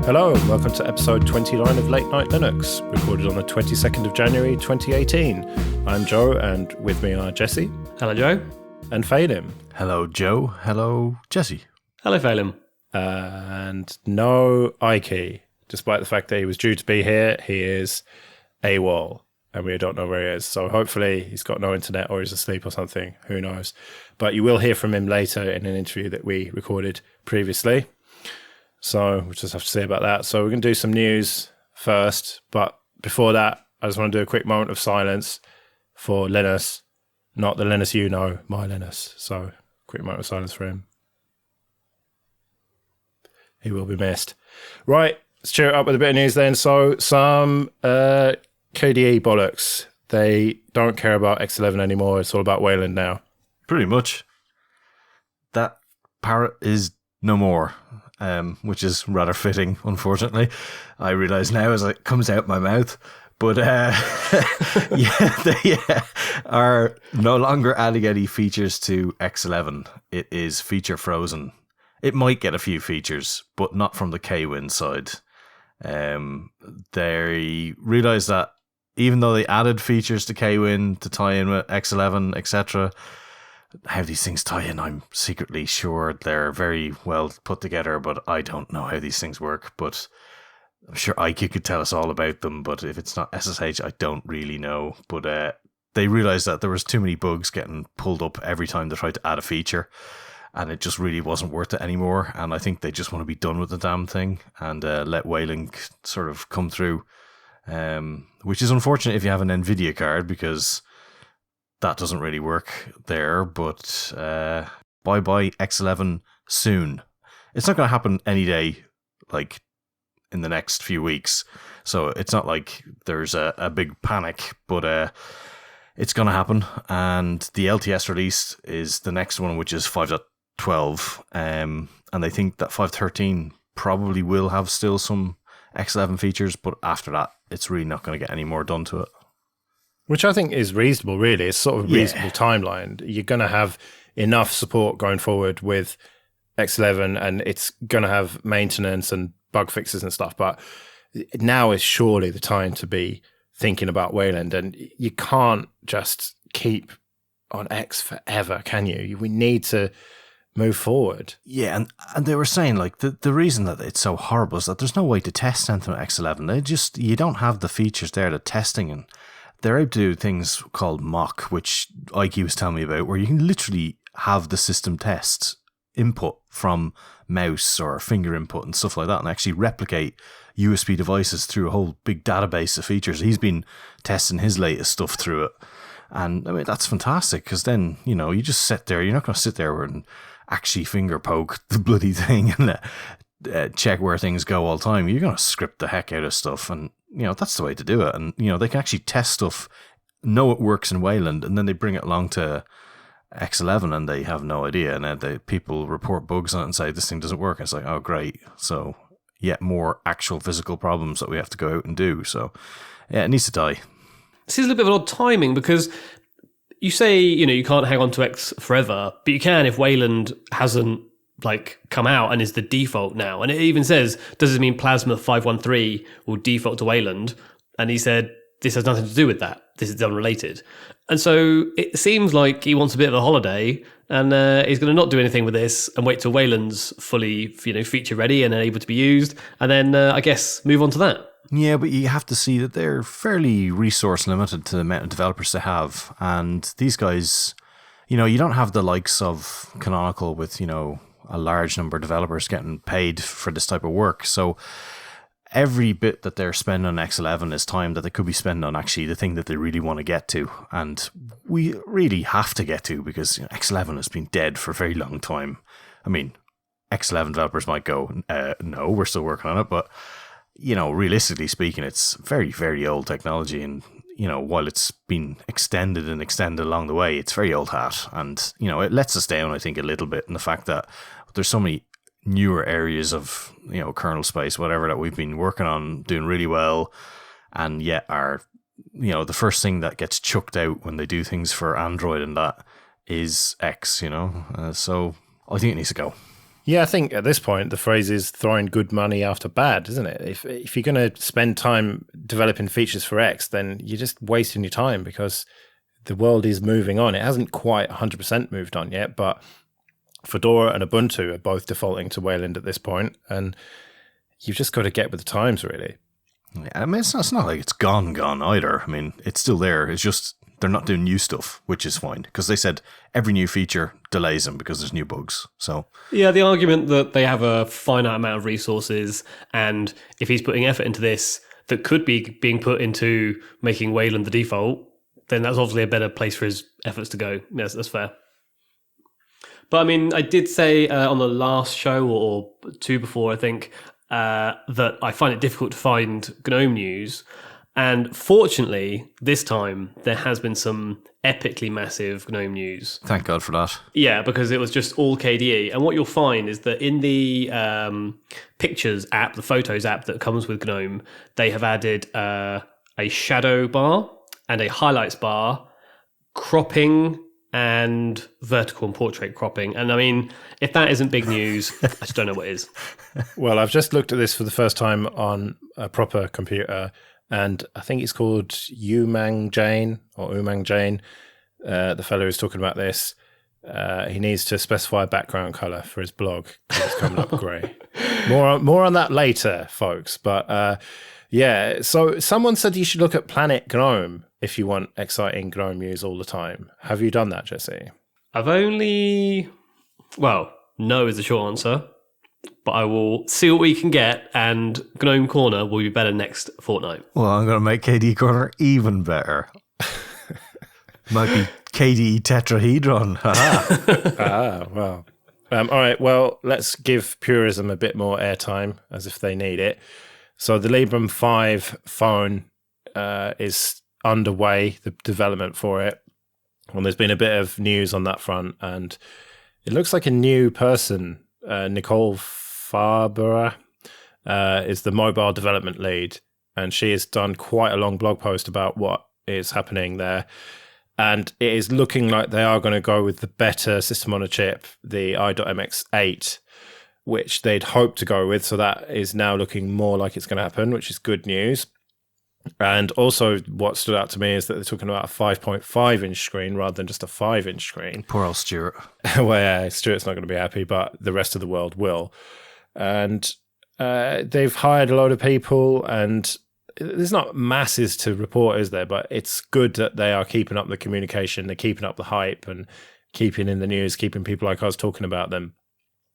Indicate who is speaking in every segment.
Speaker 1: Hello and welcome to episode 29 of Late Night Linux, recorded on the 22nd of January 2018. I'm Joe, and with me are Jesse.
Speaker 2: Hello, Joe.
Speaker 1: And Phelim.
Speaker 3: Hello, Joe. Hello, Jesse.
Speaker 2: Hello, Phelim.
Speaker 1: And no Ikey. Despite the fact that he was due to be here, he is AWOL, and we don't know where he is. So hopefully he's got no internet or he's asleep or something. Who knows? But you will hear from him later in an interview that we recorded previously. So we'll just have to see about that. So we're going to do some news first. But before that, I just want to do a quick moment of silence for Linus. Not the Linus you know, my Linus. So quick moment of silence for him. He will be missed. Right, let's cheer it up with a bit of news then. So some KDE bollocks. They don't care about X11 anymore. It's all about Wayland now.
Speaker 3: Pretty much. That parrot is no more. Which is rather fitting, unfortunately. I realise now as it comes out my mouth. But they are no longer adding any features to X11. It is feature frozen. It might get a few features, but not from the KWin side. They realised that even though they added features to KWin to tie in with X11, etc., how these things tie in, I'm secretly sure they're very well put together, but I don't know how these things work. But I'm sure Ikey could tell us all about them, but if it's not SSH, I don't really know. But they realised that there was too many bugs getting pulled up every time they tried to add a feature, and it just really wasn't worth it anymore. And I think they just want to be done with the damn thing and let Wayland sort of come through, which is unfortunate if you have an NVIDIA card, because that doesn't really work there. But bye-bye X11 soon. It's not going to happen any day, like in the next few weeks. So it's not like there's a big panic, but it's going to happen. And the LTS release is the next one, which is 5.12. And they think that 5.13 probably will have still some X11 features, but after that, it's really not going to get any more done to it.
Speaker 1: Which I think is reasonable, really. It's sort of a reasonable timeline. You're going to have enough support going forward with X11, and it's going to have maintenance and bug fixes and stuff. But now is surely the time to be thinking about Wayland, and you can't just keep on X forever, can you? We need to move forward.
Speaker 3: Yeah, and they were saying, like, the reason that it's so horrible is that there's no way to test anything with X11. You don't have the features there to testing, and they're able to do things called mock, which Ikey was telling me about, where you can literally have the system test input from mouse or finger input and stuff like that, and actually replicate USB devices through a whole big database of features. He's been testing his latest stuff through it. And I mean, that's fantastic, because then, you know, you just sit there. You're not going to sit there and actually finger poke the bloody thing and check where things go all the time. You're going to script the heck out of stuff, and you know, that's the way to do it. And, you know, they can actually test stuff, know it works in Wayland, and then they bring it along to X11 and they have no idea. And people report bugs on it and say, this thing doesn't work. And it's like, oh, great. So yet more actual physical problems that we have to go out and do. So yeah, it needs to die.
Speaker 2: This is a little bit of odd timing, because you say, you know, you can't hang on to X forever, but you can if Wayland hasn't like come out and is the default now. And it even says, does it mean Plasma 513 will default to Wayland? And he said, this has nothing to do with that. This is unrelated. And so it seems like he wants a bit of a holiday, and he's going to not do anything with this and wait till Wayland's fully, you know, feature ready and able to be used, and then I guess move on to that.
Speaker 3: Yeah, but you have to see that they're fairly resource limited to the amount of developers they have. And these guys, you know, you don't have the likes of Canonical with, you know, a large number of developers getting paid for this type of work. So every bit that they're spending on X11 is time that they could be spending on actually the thing that they really want to get to. And we really have to get to, because, you know, X11 has been dead for a very long time. I mean, X11 developers might go, no, we're still working on it. But, you know, realistically speaking, it's very, very old technology. And, you know, while it's been extended along the way, it's very old hat. And, you know, it lets us down, I think, a little bit in the fact that there's so many newer areas of, you know, kernel space, whatever, that we've been working on doing really well, and yet are, you know, the first thing that gets chucked out when they do things for Android and that is X, you know. So I think it needs to go.
Speaker 1: Yeah, I think at this point the phrase is throwing good money after bad, isn't it? If you're going to spend time developing features for X, then you're just wasting your time because the world is moving on. It hasn't quite 100% moved on yet, but Fedora and Ubuntu are both defaulting to Wayland at this point, and you've just got to get with the times, really.
Speaker 3: Yeah, I mean, it's not like it's gone either. I mean, it's still there. It's just they're not doing new stuff, which is fine, because they said every new feature delays them because there's new bugs. So
Speaker 2: yeah, the argument that they have a finite amount of resources, and if he's putting effort into this that could be being put into making Wayland the default, then that's obviously a better place for his efforts to go. Yes, that's fair. But I mean, I did say on the last show or two before, I think, that I find it difficult to find GNOME news. And fortunately, this time, there has been some epically massive GNOME news.
Speaker 3: thank God for that.
Speaker 2: Yeah, because it was just all KDE. And what you'll find is that in the Pictures app, the Photos app that comes with GNOME, they have added a shadow bar and a highlights bar, cropping, and vertical and portrait cropping. And I mean, if that isn't big news, I just don't know what is.
Speaker 1: Well, I've just looked at this for the first time on a proper computer, and I think it's called Umang Jain, the fellow who's talking about this. He needs to specify a background color for his blog. It's coming up grey. More on that later, folks. But yeah, so someone said you should look at Planet GNOME if you want exciting GNOME news all the time. Have you done that, Jesse?
Speaker 2: I've only... Well, no is the short answer. But I will see what we can get, and GNOME Corner will be better next fortnight.
Speaker 3: Well, I'm going to make KDE Corner even better. Might be KDE Tetrahedron.
Speaker 1: Well. All right, well, let's give Purism a bit more airtime, as if they need it. So the Librem 5 phone is underway, the development for it. And there's been a bit of news on that front, and it looks like a new person, Nicole Farbera, is the mobile development lead, and she has done quite a long blog post about what is happening there. And it is looking like they are going to go with the better system on a chip, the i.MX8, which they'd hoped to go with. So that is now looking more like it's going to happen, which is good news. And also what stood out to me is that they're talking about a 5.5-inch screen rather than just a 5-inch screen.
Speaker 3: Poor old Stuart.
Speaker 1: Well, yeah, Stuart's not going to be happy, but the rest of the world will. And they've hired a load of people, and there's not masses to report, is there? But it's good that they are keeping up the communication, they're keeping up the hype and keeping in the news, keeping people like us talking about them.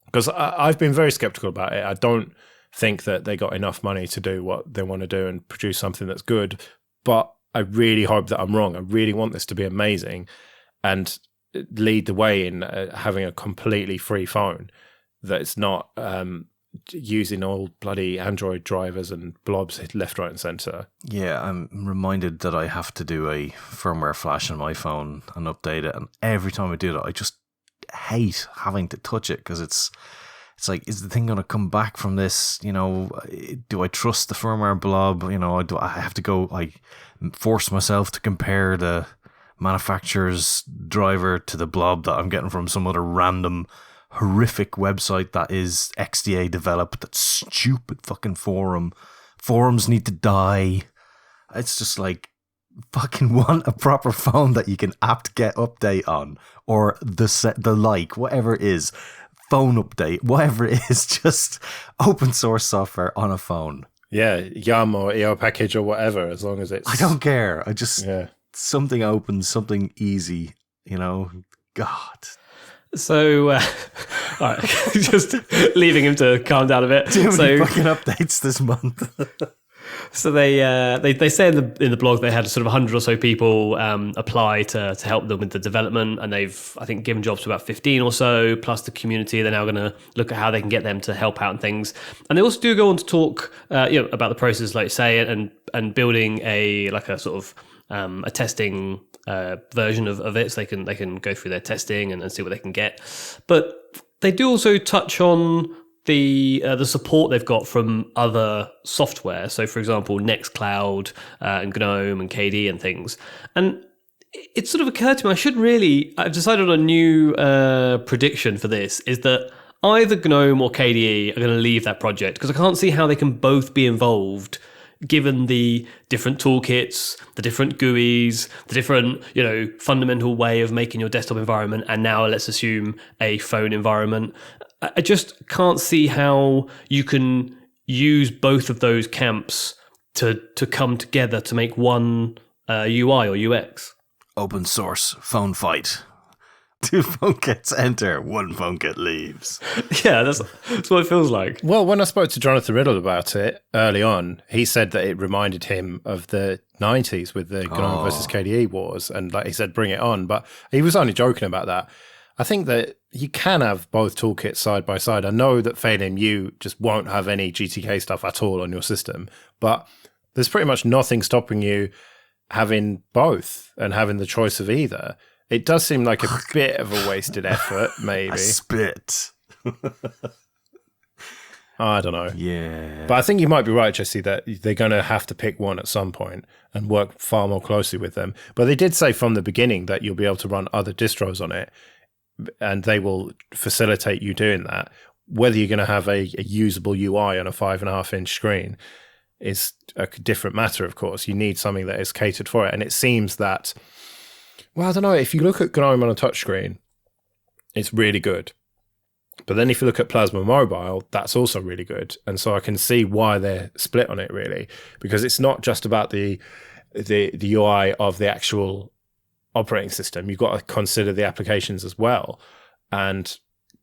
Speaker 1: Because I've been very skeptical about it. I don't think that they got enough money to do what they want to do and produce something that's good. But I really hope that I'm wrong. I really want this to be amazing and lead the way in having a completely free phone that's not using all bloody Android drivers and blobs left, right, and center.
Speaker 3: Yeah, I'm reminded that I have to do a firmware flash on my phone and update it. And every time I do that, I just hate having to touch it because it's like, is the thing going to come back from this? You know, do I trust the firmware blob? You know, do I have to go, I force myself to compare the manufacturer's driver to the blob that I'm getting from some other random horrific website that is XDA developed, that stupid fucking forums need to die. It's just like, fucking want a proper phone that you can apt-get update on, or the like, whatever it is, phone update, whatever it is, just open source software on a phone.
Speaker 1: Yeah, Yum or EO package or whatever, as long as it's...
Speaker 3: I don't care. I just... Yeah. Something open, something easy, you know? God.
Speaker 2: So, all right, just leaving him to calm down a bit.
Speaker 3: Too many fucking updates this month.
Speaker 2: So they say in the blog they had sort of 100 or so people apply to help them with the development, and they've, I think, given jobs to about 15 or so, plus the community. They're now going to look at how they can get them to help out and things. And they also do go on to talk about the process, like you say, and building a sort of a testing version of it, so they can go through their testing and see what they can get. But they do also touch on the support they've got from other software. So, for example, Nextcloud and GNOME and KDE and things. And it sort of occurred to me, I've decided on a new prediction for this, is that either GNOME or KDE are going to leave that project because I can't see how they can both be involved given the different toolkits, the different GUIs, the different, fundamental way of making your desktop environment, and now let's assume a phone environment. I just can't see how you can use both of those camps to come together to make one UI or UX.
Speaker 3: Open source phone fight. 2 phone kits enter, 1 phone kit leaves.
Speaker 2: Yeah, that's what it feels like.
Speaker 1: Well, when I spoke to Jonathan Riddle about it early on, he said that it reminded him of the 90s with the GNOME versus KDE wars, and like he said, bring it on. But he was only joking about that. I think that you can have both toolkits side by side. I know that failing, you just won't have any GTK stuff at all on your system, but there's pretty much nothing stopping you having both and having the choice of either. It does seem like a bit of a wasted effort, maybe.
Speaker 3: I spit.
Speaker 1: I don't know.
Speaker 3: Yeah.
Speaker 1: But I think you might be right, Jesse, that they're going to have to pick one at some point and work far more closely with them. But they did say from the beginning that you'll be able to run other distros on it, and they will facilitate you doing that. Whether you're going to have a usable UI on a 5.5-inch screen is a different matter, of course. You need something that is catered for it. And it seems that, well, I don't know, if you look at GNOME on a touchscreen, it's really good. But then if you look at Plasma Mobile, that's also really good. And so I can see why they're split on it, really, because it's not just about the UI of the actual operating system. You've got to consider the applications as well. And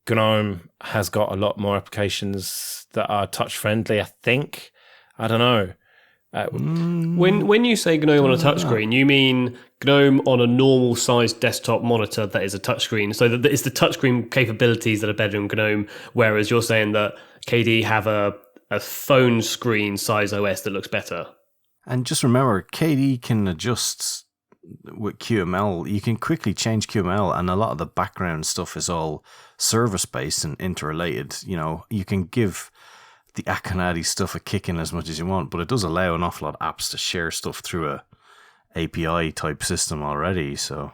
Speaker 1: GNOME has got a lot more applications that are touch-friendly, I think. I don't know.
Speaker 2: When you say GNOME on a touchscreen, you mean GNOME on a normal sized desktop monitor that is a touchscreen. So that it's the touchscreen capabilities that are better in GNOME, whereas you're saying that KDE have a phone screen size OS that looks better.
Speaker 3: And just remember, KDE can adjust with QML. You can quickly change QML, and a lot of the background stuff is all service-based and interrelated. You can give the Akonadi stuff a kick in as much as you want, but it does allow an awful lot of apps to share stuff through a API type system already. So,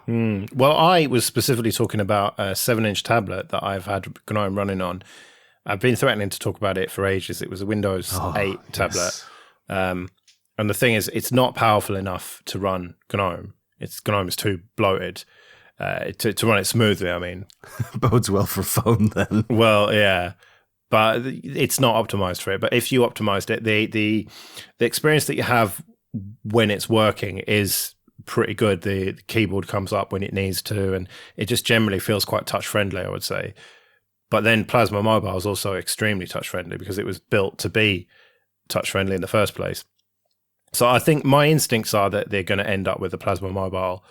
Speaker 1: well, I was specifically talking about a 7-inch tablet that I've had GNOME running on. I've been threatening to talk about it for ages. It was a Windows 8 tablet, and the thing is, it's not powerful enough to run GNOME. GNOME is too bloated to run it smoothly. I mean,
Speaker 3: bodes well for phone then.
Speaker 1: Well, yeah. But it's not optimized for it. But if you optimized it, the experience that you have when it's working is pretty good. The keyboard comes up when it needs to, and it just generally feels quite touch friendly, I would say. But then Plasma Mobile is also extremely touch friendly because it was built to be touch friendly in the first place. So I think my instincts are that they're going to end up with a Plasma Mobile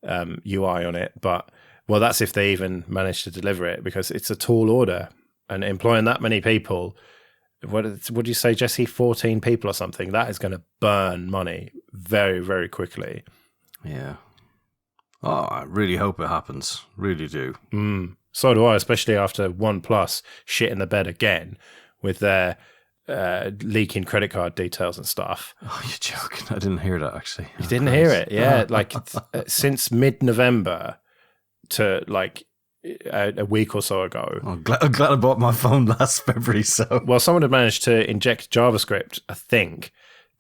Speaker 1: UI on it. But, well, that's if they even manage to deliver it, because it's a tall order. And employing that many people, what do you say, Jesse? 14 people or something? That is going to burn money very, very quickly.
Speaker 3: Yeah. Oh, I really hope it happens. Really do.
Speaker 1: So do I, especially after OnePlus shit in the bed again with their leaking credit card details and stuff.
Speaker 3: Oh, you're joking. I didn't hear that, actually.
Speaker 1: You didn't hear it? Yeah. Like since mid-November to like a week or so ago.
Speaker 3: I'm glad I bought my phone last February. So,
Speaker 1: well, someone had managed to inject JavaScript, I think,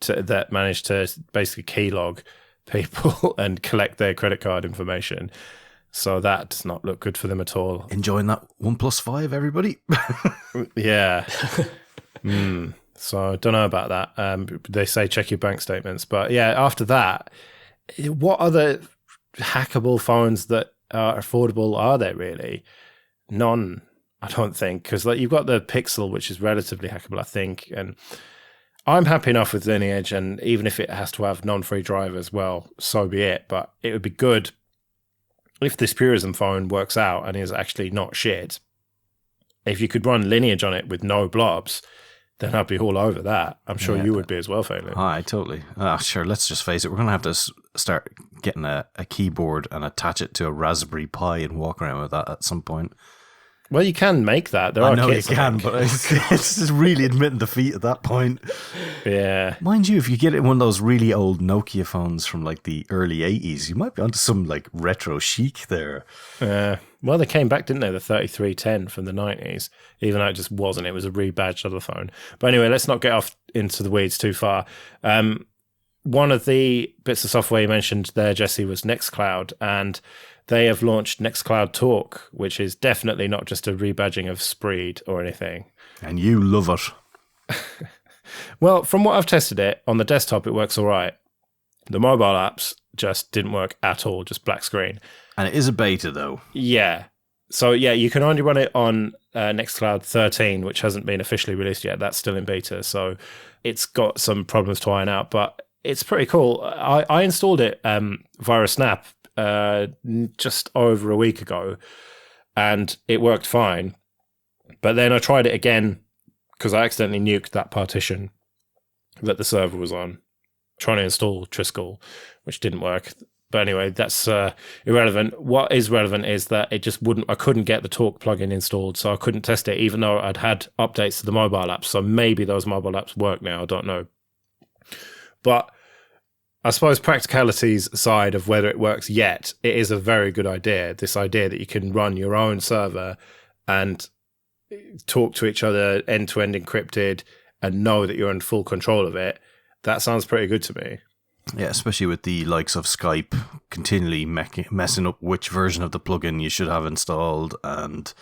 Speaker 1: that managed to basically keylog people and collect their credit card information. So that does not look good for them at all.
Speaker 3: Enjoying that OnePlus 5, everybody?
Speaker 1: Yeah. So I don't know about that. They say check your bank statements, but yeah. After that, what other hackable phones that are affordable are there really? None, I don't think, because like you've got the Pixel, which is relatively hackable, I think, and I'm happy enough with Lineage, and even if it has to have non-free drivers, well, so be it. But it would be good if this Purism phone works out and is actually not shit. If you could run Lineage on it with no blobs, then I'd be all over that. I'm sure you would be as well, Phelan.
Speaker 3: Aye, totally. Sure, let's just face it. We're going to have to start getting a keyboard and attach it to a Raspberry Pi and walk around with that at some point.
Speaker 1: Well, you can make that. There
Speaker 3: I
Speaker 1: are
Speaker 3: know you
Speaker 1: kits, I
Speaker 3: can,
Speaker 1: think.
Speaker 3: but it's just really admitting defeat at that point.
Speaker 1: Yeah.
Speaker 3: Mind you, if you get it in one of those really old Nokia phones from like the early 80s, you might be onto some like retro chic there.
Speaker 1: Well, they came back, didn't they? The 3310 from the 90s, even though it just wasn't. It was a rebadged other phone. But anyway, let's not get off into the weeds too far. One of the bits of software you mentioned there, Jesse, was Nextcloud, and they have launched Nextcloud Talk, which is definitely not just a rebadging of Spreed or anything.
Speaker 3: And you love it.
Speaker 1: Well, from what I've tested it, on the desktop it works all right. The mobile apps just didn't work at all, just black screen.
Speaker 3: And it is a beta, though.
Speaker 1: Yeah. So, yeah, you can only run it on Nextcloud 13, which hasn't been officially released yet. That's still in beta. So it's got some problems to iron out, but it's pretty cool. I installed it via a snap just over a week ago, and it worked fine. But then I tried it again because I accidentally nuked that partition that the server was on, trying to install Triskel, which didn't work. But anyway, that's irrelevant. What is relevant is that it just wouldn't. I couldn't get the Talk plugin installed, so I couldn't test it, even though I'd had updates to the mobile apps. So maybe those mobile apps work now. I don't know. But I suppose practicalities aside of whether it works yet, it is a very good idea. This idea that you can run your own server and talk to each other end-to-end encrypted and know that you're in full control of it. That sounds pretty good to me.
Speaker 3: Yeah, especially with the likes of Skype continually messing up which version of the plugin you should have installed, and,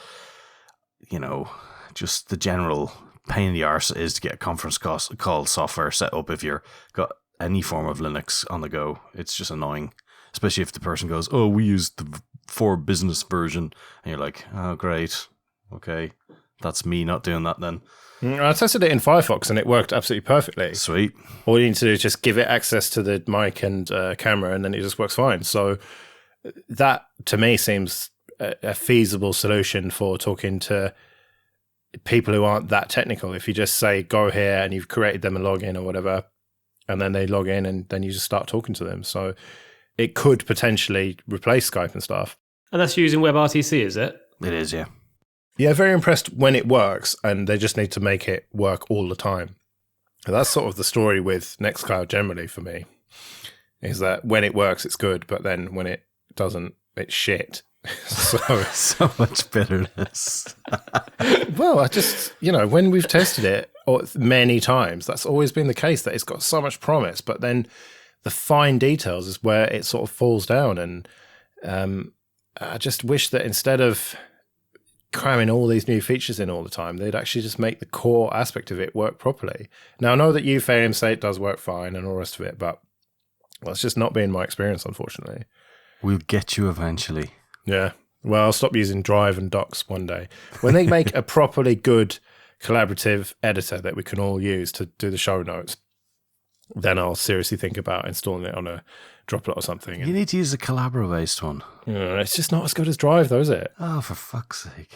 Speaker 3: you know, just the general pain in the arse it is to get a conference call software set up if you're got any form of Linux on the go. It's just annoying, especially if the person goes, "Oh, we use the for business version," and you're like, "Oh, great, okay, that's me not doing that then."
Speaker 1: I tested it in Firefox and it worked absolutely perfectly.
Speaker 3: Sweet.
Speaker 1: All you need to do is just give it access to the mic and camera, and then it just works fine. So that, to me, seems a feasible solution for talking to people who aren't that technical. If you just say, go here, and you've created them a login or whatever, and then they log in, and then you just start talking to them. So it could potentially replace Skype and stuff.
Speaker 2: And that's using WebRTC, is it?
Speaker 3: It is, yeah.
Speaker 1: Yeah, very impressed when it works, and they just need to make it work all the time. And that's sort of the story with Nextcloud generally for me, is that when it works, it's good, but then when it doesn't, it's shit.
Speaker 3: So much bitterness.
Speaker 1: Well, I just, when we've tested it many times, that's always been the case, that it's got so much promise, but then the fine details is where it sort of falls down. And I just wish that instead of cramming all these new features in all the time, they'd actually just make the core aspect of it work properly. Now, I know that you, Farium, say it does work fine and all the rest of it, but it's just not been my experience, unfortunately.
Speaker 3: We'll get you eventually.
Speaker 1: Yeah. Well, I'll stop using Drive and Docs one day. When they make a properly good collaborative editor that we can all use to do the show notes, then I'll seriously think about installing it on a Droplet or something.
Speaker 3: You need to use a Collabora-based one.
Speaker 1: It's just not as good as Drive, though, is it?
Speaker 3: Oh, for fuck's sake.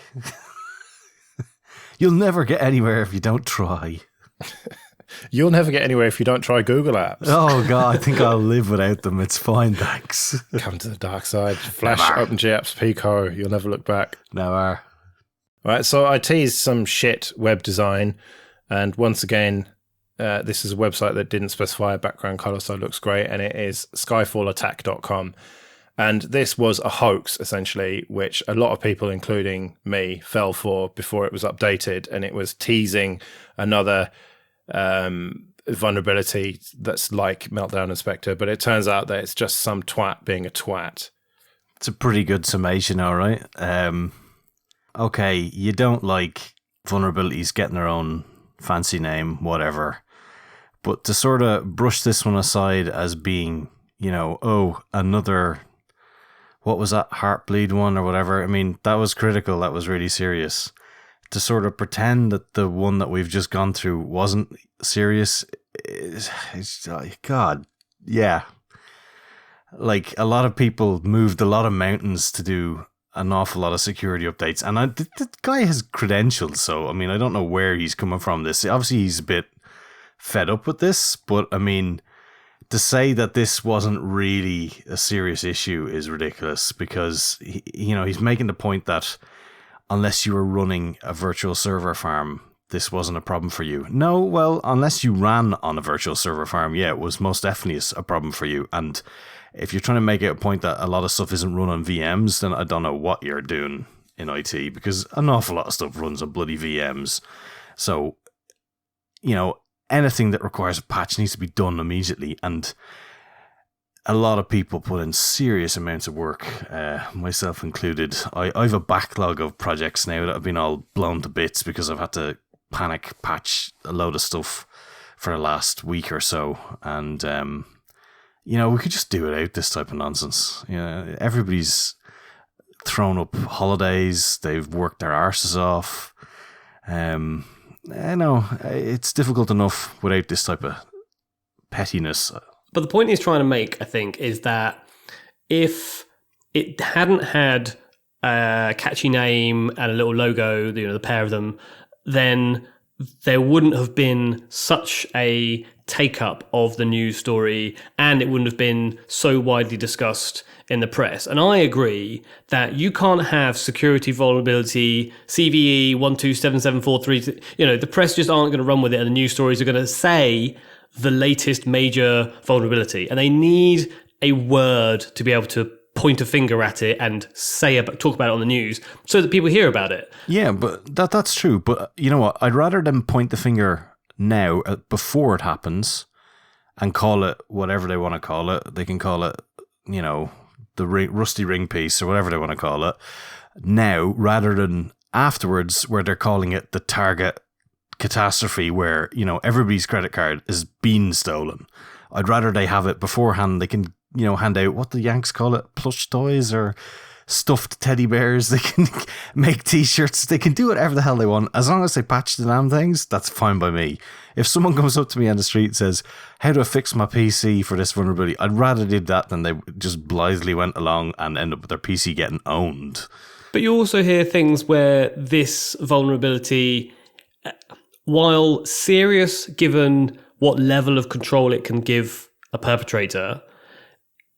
Speaker 3: You'll never get anywhere if you don't try.
Speaker 1: You'll never get anywhere if you don't try Google Apps.
Speaker 3: Oh, God, I think I'll live without them. It's fine, thanks.
Speaker 1: Come to the dark side. Flash
Speaker 3: Never.
Speaker 1: OpenGApps Pico. You'll never look back.
Speaker 3: Never.
Speaker 1: All right, so I teased some shit web design, and once again, this is a website that didn't specify a background color, so it looks great, and it is skyfallattack.com. And this was a hoax, essentially, which a lot of people, including me, fell for before it was updated, and it was teasing another vulnerability that's like Meltdown Inspector, but it turns out that it's just some twat being a twat.
Speaker 3: It's a pretty good summation, all right. Okay, you don't like vulnerabilities getting their own fancy name, whatever. But to sort of brush this one aside as being, another, what was that, Heartbleed one or whatever? I mean, that was critical. That was really serious. To sort of pretend that the one that we've just gone through wasn't serious, it's God, yeah. Like, a lot of people moved a lot of mountains to do an awful lot of security updates. And the guy has credentials, so, I mean, I don't know where he's coming from this. Obviously, he's a bit fed up with this, but, I mean, to say that this wasn't really a serious issue is ridiculous, because, he's making the point that unless you were running a virtual server farm, this wasn't a problem for you. No, well, unless you ran on a virtual server farm, yeah, it was most definitely a problem for you. And if you're trying to make it a point that a lot of stuff isn't run on VMs, then I don't know what you're doing in IT, because an awful lot of stuff runs on bloody VMs. So, anything that requires a patch needs to be done immediately. And a lot of people put in serious amounts of work, myself included. I have a backlog of projects now that have been all blown to bits because I've had to panic patch a load of stuff for the last week or so. And, we could just do it out, this type of nonsense. Everybody's thrown up holidays. They've worked their arses off. I know it's difficult enough without this type of pettiness.
Speaker 2: But the point he's trying to make, I think, is that if it hadn't had a catchy name and a little logo, the pair of them, then there wouldn't have been such a take-up of the news story, and it wouldn't have been so widely discussed in the press. And I agree that you can't have security vulnerability, CVE 1277433, the press just aren't going to run with it, and the news stories are going to say the latest major vulnerability. And they need a word to be able to point a finger at it and talk about it on the news so that people hear about it.
Speaker 3: Yeah, but that's true. But you know what? I'd rather them point the finger now before it happens and call it whatever they want to call it. They can call it, the rusty ring piece or whatever they want to call it now, rather than afterwards where they're calling it the target catastrophe where, everybody's credit card is being stolen. I'd rather they have it beforehand. They can, hand out, what the Yanks call it, plush toys or stuffed teddy bears. They can make t-shirts. They can do whatever the hell they want. As long as they patch the damn things, that's fine by me. If someone comes up to me on the street and says, how do I fix my PC for this vulnerability? I'd rather did that than they just blithely went along and end up with their PC getting owned.
Speaker 2: But you also hear things where this vulnerability, while serious given what level of control it can give a perpetrator,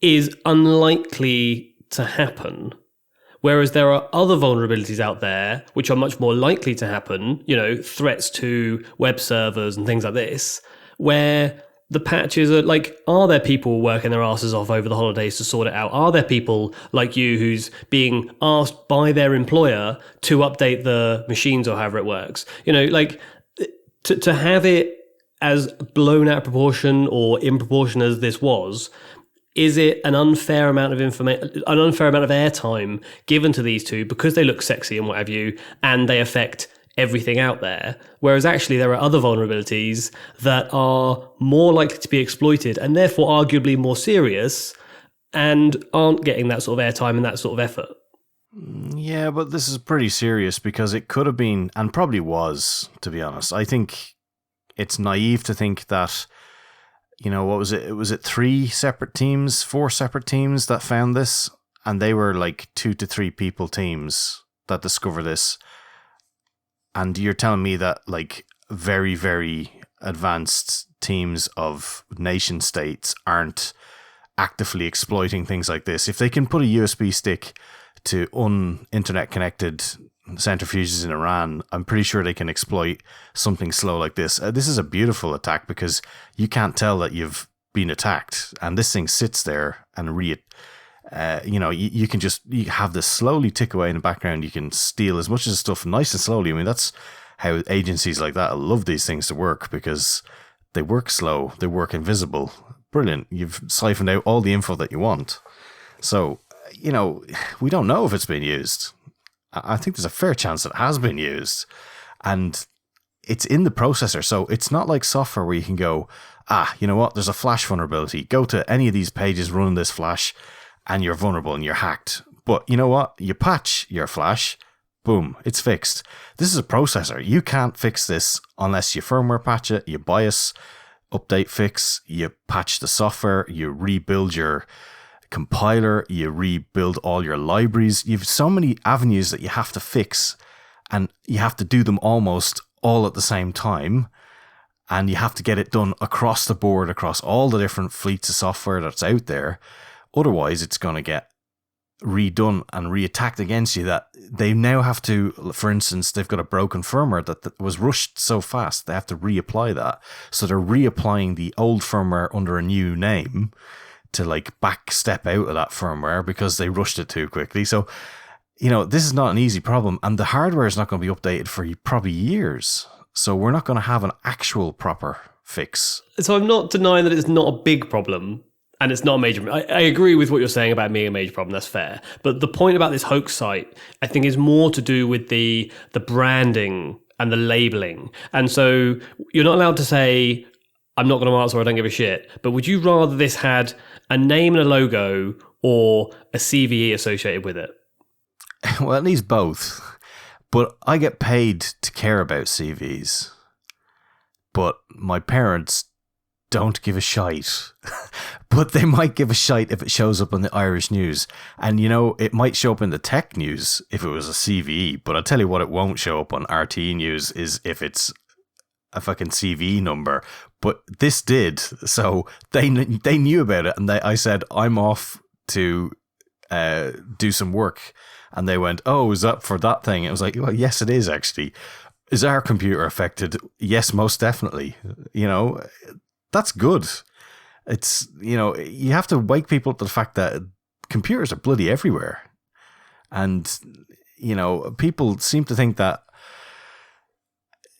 Speaker 2: is unlikely to happen. Whereas there are other vulnerabilities out there which are much more likely to happen, threats to web servers and things like this, where the patches are there people working their asses off over the holidays to sort it out? Are there people like you who's being asked by their employer to update the machines or however it works? To have it as blown out of proportion or in proportion as this was, is it an unfair amount of an unfair amount of airtime given to these two because they look sexy and what have you, and they affect everything out there? Whereas actually there are other vulnerabilities that are more likely to be exploited and therefore arguably more serious and aren't getting that sort of airtime and that sort of effort.
Speaker 3: Yeah, but this is pretty serious because it could have been, and probably was, to be honest. I think it's naive to think that, what was it? Was it 4 separate teams that found this? And they were like 2 to 3 people teams that discover this. And you're telling me that very, very advanced teams of nation states aren't actively exploiting things like this? If they can put a USB stick to un-internet connected centrifuges in Iran, I'm pretty sure they can exploit something slow like this. This is a beautiful attack because you can't tell that you've been attacked, and this thing sits there and you can just have this slowly tick away in the background. You can steal as much of the stuff nice and slowly. I mean, that's how agencies like that love these things to work, because they work slow, they work invisible. Brilliant. You've siphoned out all the info that you want. So, we don't know if it's been used. I think there's a fair chance it has been used, and it's in the processor. So it's not like software where you can go, you know what? There's a flash vulnerability. Go to any of these pages, run this flash, and you're vulnerable and you're hacked. But you know what? You patch your flash, boom, it's fixed. This is a processor. You can't fix this unless you firmware patch it, you BIOS, update fix, you patch the software, you rebuild your compiler, you rebuild all your libraries. You have so many avenues that you have to fix, and you have to do them almost all at the same time, and you have to get it done across the board, across all the different fleets of software that's out there. Otherwise, it's going to get redone and reattacked against you that they now have to, for instance, they've got a broken firmware that was rushed so fast, they have to reapply that. So they're reapplying the old firmware under a new name to like back step out of that firmware because they rushed it too quickly. So, this is not an easy problem, and the hardware is not going to be updated for probably years. So we're not going to have an actual proper fix.
Speaker 2: So I'm not denying that it's not a big problem. And it's not a major. I agree with what you're saying about being a major problem. That's fair. But the point about this hoax site, I think, is more to do with the branding and the labeling. And so you're not allowed to say, I'm not going to answer, I don't give a shit. But would you rather this had a name and a logo or a CVE associated with it?
Speaker 3: Well, it needs both. But I get paid to care about CVs. But my parents don't give a shite. But they might give a shite if it shows up on the Irish news. And, it might show up in the tech news if it was a CVE. But I'll tell you what, it won't show up on RT news is if it's a fucking CV number. But this did. So they knew about it. And I said, I'm off to do some work. And they went, oh, is that for that thing? It was like, well, yes, it is actually. Is our computer affected? Yes, most definitely. That's good. It's, you have to wake people up to the fact that computers are bloody everywhere. And, people seem to think that,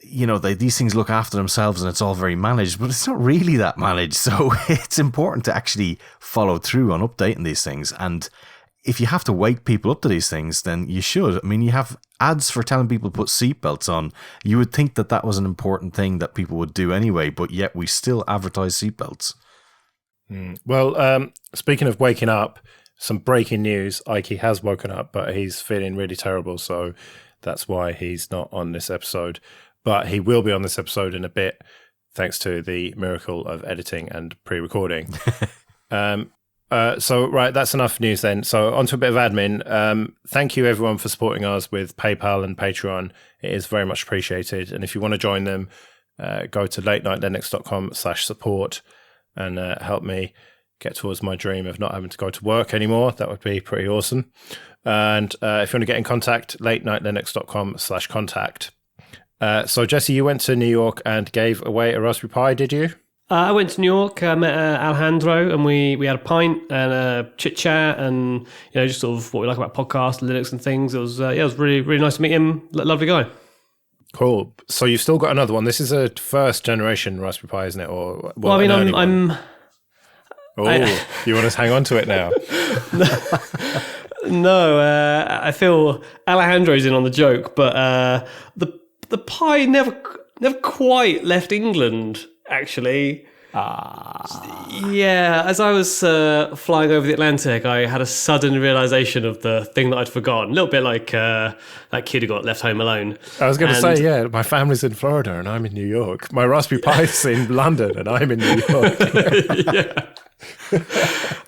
Speaker 3: these things look after themselves and it's all very managed, but it's not really that managed. So it's important to actually follow through on updating these things. And if you have to wake people up to these things, then you should. I mean, you have ads for telling people to put seatbelts on. You would think that was an important thing that people would do anyway, but yet we still advertise seatbelts.
Speaker 1: Well, speaking of waking up, some breaking news. Ikey has woken up, but he's feeling really terrible, so that's why he's not on this episode. But he will be on this episode in a bit, thanks to the miracle of editing and pre-recording. So, right, that's enough news then. So, on to a bit of admin. Thank you, everyone, for supporting us with PayPal and Patreon. It is very much appreciated. And if you want to join them, go to latenightlinux.com/support and help me get towards my dream of not having to go to work anymore. That would be pretty awesome. And if you want to get in contact, latenightlinux.com/contact. So, Jesse, you went to New York and gave away a Raspberry Pi, did you?
Speaker 2: I went to New York, met Alejandro, and we had a pint and a chit chat, and just sort of what we like about podcasts, Linux, and things. It was it was really really nice to meet him. Lovely guy.
Speaker 1: Cool. So you've still got another one. This is a first generation Raspberry Pi, isn't it? Or
Speaker 2: well, I mean, I'm.
Speaker 1: You want to hang on to it now?
Speaker 2: No, I feel Alejandro's in on the joke, but the Pi never quite left England. Actually, yeah. As I was flying over the Atlantic, I had a sudden realization of the thing that I'd forgotten. A little bit like that kid who got left home alone.
Speaker 1: I was going to say, yeah, my family's in Florida and I'm in New York. My Raspberry Pi's in London and I'm in New York.
Speaker 2: Yeah.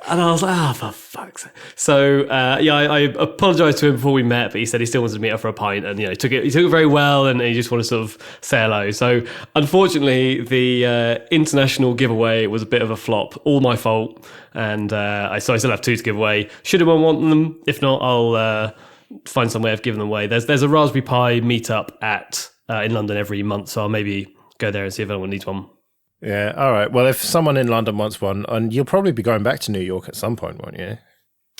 Speaker 2: And I was like, for fuck's sake. So, I apologized to him before we met, but he said he still wanted to meet up for a pint, and he took it very well, and he just wanted to sort of say hello. So, unfortunately, the international giveaway was a bit of a flop. All my fault, and I still have 2 to give away. Should anyone want them? If not, I'll find some way of giving them away. There's a Raspberry Pi meetup in London every month, so I'll maybe go there and see if anyone needs one.
Speaker 1: Yeah, all right. Well, if someone in London wants one, and you'll probably be going back to New York at some point, won't you?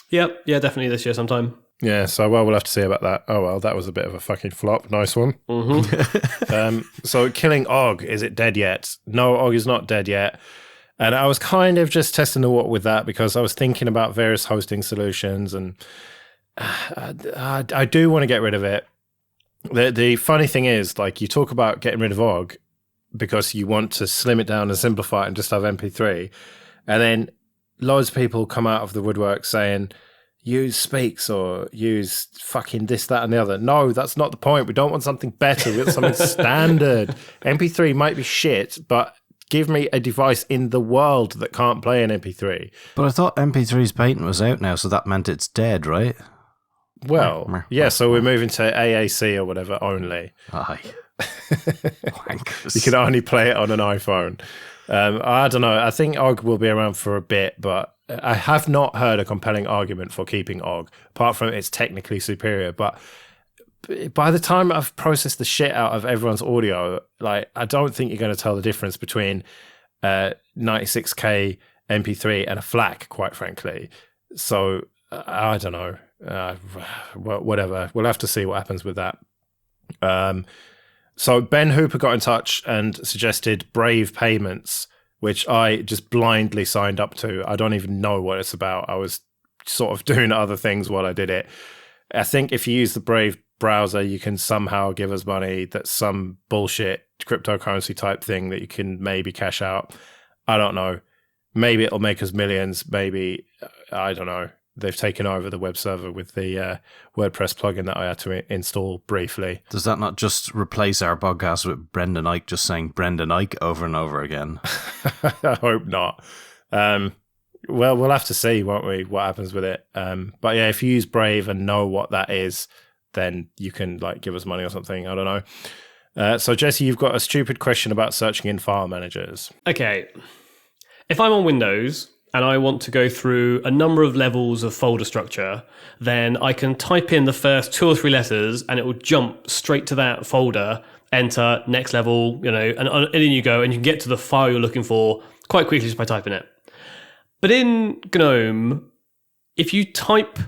Speaker 2: Yep, yeah, definitely this year sometime.
Speaker 1: Yeah, so we'll have to see about that. Oh, well, that was a bit of a fucking flop. Nice one.
Speaker 2: Mm-hmm.
Speaker 1: So killing Og, is it dead yet? No, Og is not dead yet. And I was kind of just testing the water with that because I was thinking about various hosting solutions, and I do want to get rid of it. The funny thing is, like, you talk about getting rid of Og, because you want to slim it down and simplify it and just have MP3. And then loads of people come out of the woodwork saying, use Speaks or use fucking this, that, and the other. No, that's not the point. We don't want something better. We want something standard. MP3 might be shit, but give me a device in the world that can't play an MP3.
Speaker 3: But I thought MP3's patent was out now, so that meant it's dead, right?
Speaker 1: Well, yeah, so we're moving to AAC or whatever only.
Speaker 3: Aye.
Speaker 1: You can only play it on an iPhone. I don't know. I think Og will be around for a bit, but I have not heard a compelling argument for keeping OGG, apart from it's technically superior. But by the time I've processed the shit out of everyone's audio, like, I don't think you're going to tell the difference between 96K MP3 and a FLAC, quite frankly. So I don't know. Whatever. We'll have to see what happens with that. So Ben Hooper got in touch and suggested Brave Payments, which I just blindly signed up to. I don't even know what it's about. I was sort of doing other things while I did it. I think if you use the Brave browser, you can somehow give us money. That's some bullshit cryptocurrency type thing that you can maybe cash out. I don't know. Maybe it'll make us millions. Maybe, I don't know. They've taken over the web server with the WordPress plugin that I had to install briefly.
Speaker 3: Does that not just replace our podcast with Brendan Ike just saying Brendan Ike over and over again?
Speaker 1: I hope not. Well, we'll have to see, won't we, what happens with it. But yeah, if you use Brave and know what that is, then you can like give us money or something. I don't know. So Jesse, you've got a stupid question about searching in file managers.
Speaker 2: Okay. If I'm on Windows and I want to go through a number of levels of folder structure, then I can type in the first 2 or 3 letters and it will jump straight to that folder, enter, next level, and in you go, and you can get to the file you're looking for quite quickly just by typing it. But in GNOME, if you type,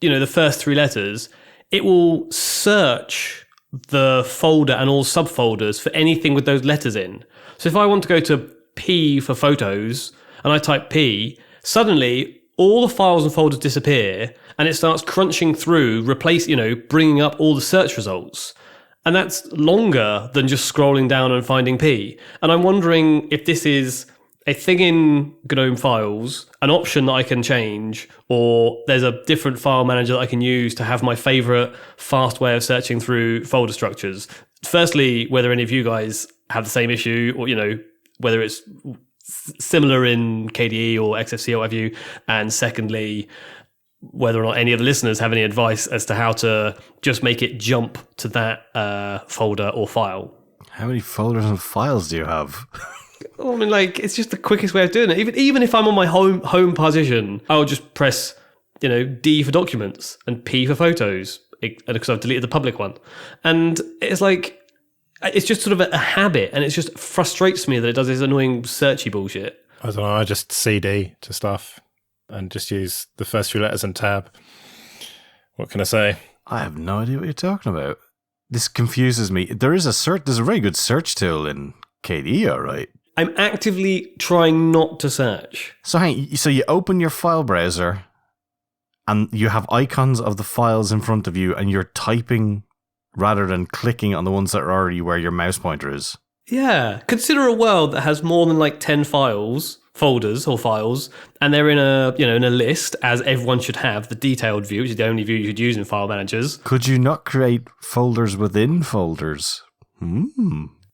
Speaker 2: the first 3 letters, it will search the folder and all subfolders for anything with those letters in. So if I want to go to P for photos, and I type P, suddenly all the files and folders disappear and it starts crunching through, bringing up all the search results. And that's longer than just scrolling down and finding P. And I'm wondering if this is a thing in GNOME files, an option that I can change, or there's a different file manager that I can use to have my favorite fast way of searching through folder structures. Firstly, whether any of you guys have the same issue, or, whether it's similar in KDE or XFCE or what have you, and secondly, whether or not any of the listeners have any advice as to how to just make it jump to that folder or file.
Speaker 3: How many folders and files do you have?
Speaker 2: I mean, it's just the quickest way of doing it. Even if I'm on my home partition, I'll just press, D for documents and P for photos, because I've deleted the public one. And it's just sort of a habit, and it just frustrates me that it does this annoying searchy bullshit.
Speaker 1: I don't know, I just CD to stuff and just use the first few letters and tab. What can I say?
Speaker 3: I have no idea what you're talking about. This confuses me. There's a very good search tool in KDE, all right?
Speaker 2: I'm actively trying not to search.
Speaker 3: So you open your file browser and you have icons of the files in front of you and you're typing rather than clicking on the ones that are already where your mouse pointer is.
Speaker 2: Yeah. Consider a world that has more than 10 folders or files, and they're in a list, as everyone should have, the detailed view, which is the only view you could use in file managers.
Speaker 3: Could you not create folders within folders?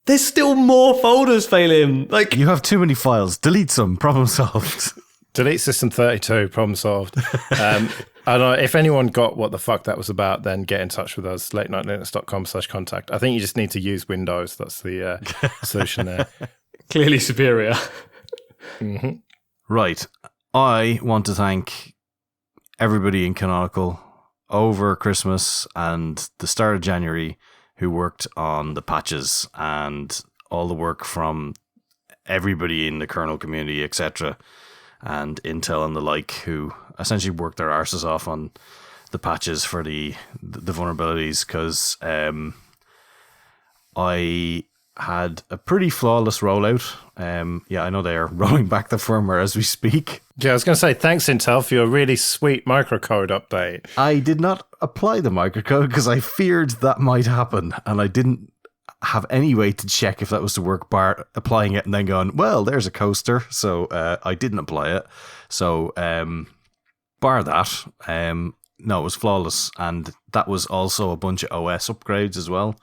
Speaker 2: There's still more folders, Phelim.
Speaker 3: You have too many files. Delete some. Problem solved.
Speaker 1: Delete System 32. Problem solved. I don't know, if anyone got what the fuck that was about, then get in touch with us, latenightlinux.com/contact. I think you just need to use Windows. That's the solution there.
Speaker 2: Clearly superior.
Speaker 1: Mm-hmm.
Speaker 3: Right. I want to thank everybody in Canonical over Christmas and the start of January who worked on the patches and all the work from everybody in the kernel community, etc., and Intel and the like, who essentially worked their arses off on the patches for the vulnerabilities, because I had a pretty flawless rollout. I know they are rolling back the firmware as we speak.
Speaker 1: Yeah, I was going to say, thanks Intel for your really sweet microcode update.
Speaker 3: I did not apply the microcode because I feared that might happen, and I didn't have any way to check if that was to work, bar applying it and then going, well, there's a coaster. So I didn't apply it. So bar that, no, it was flawless. And that was also a bunch of OS upgrades as well.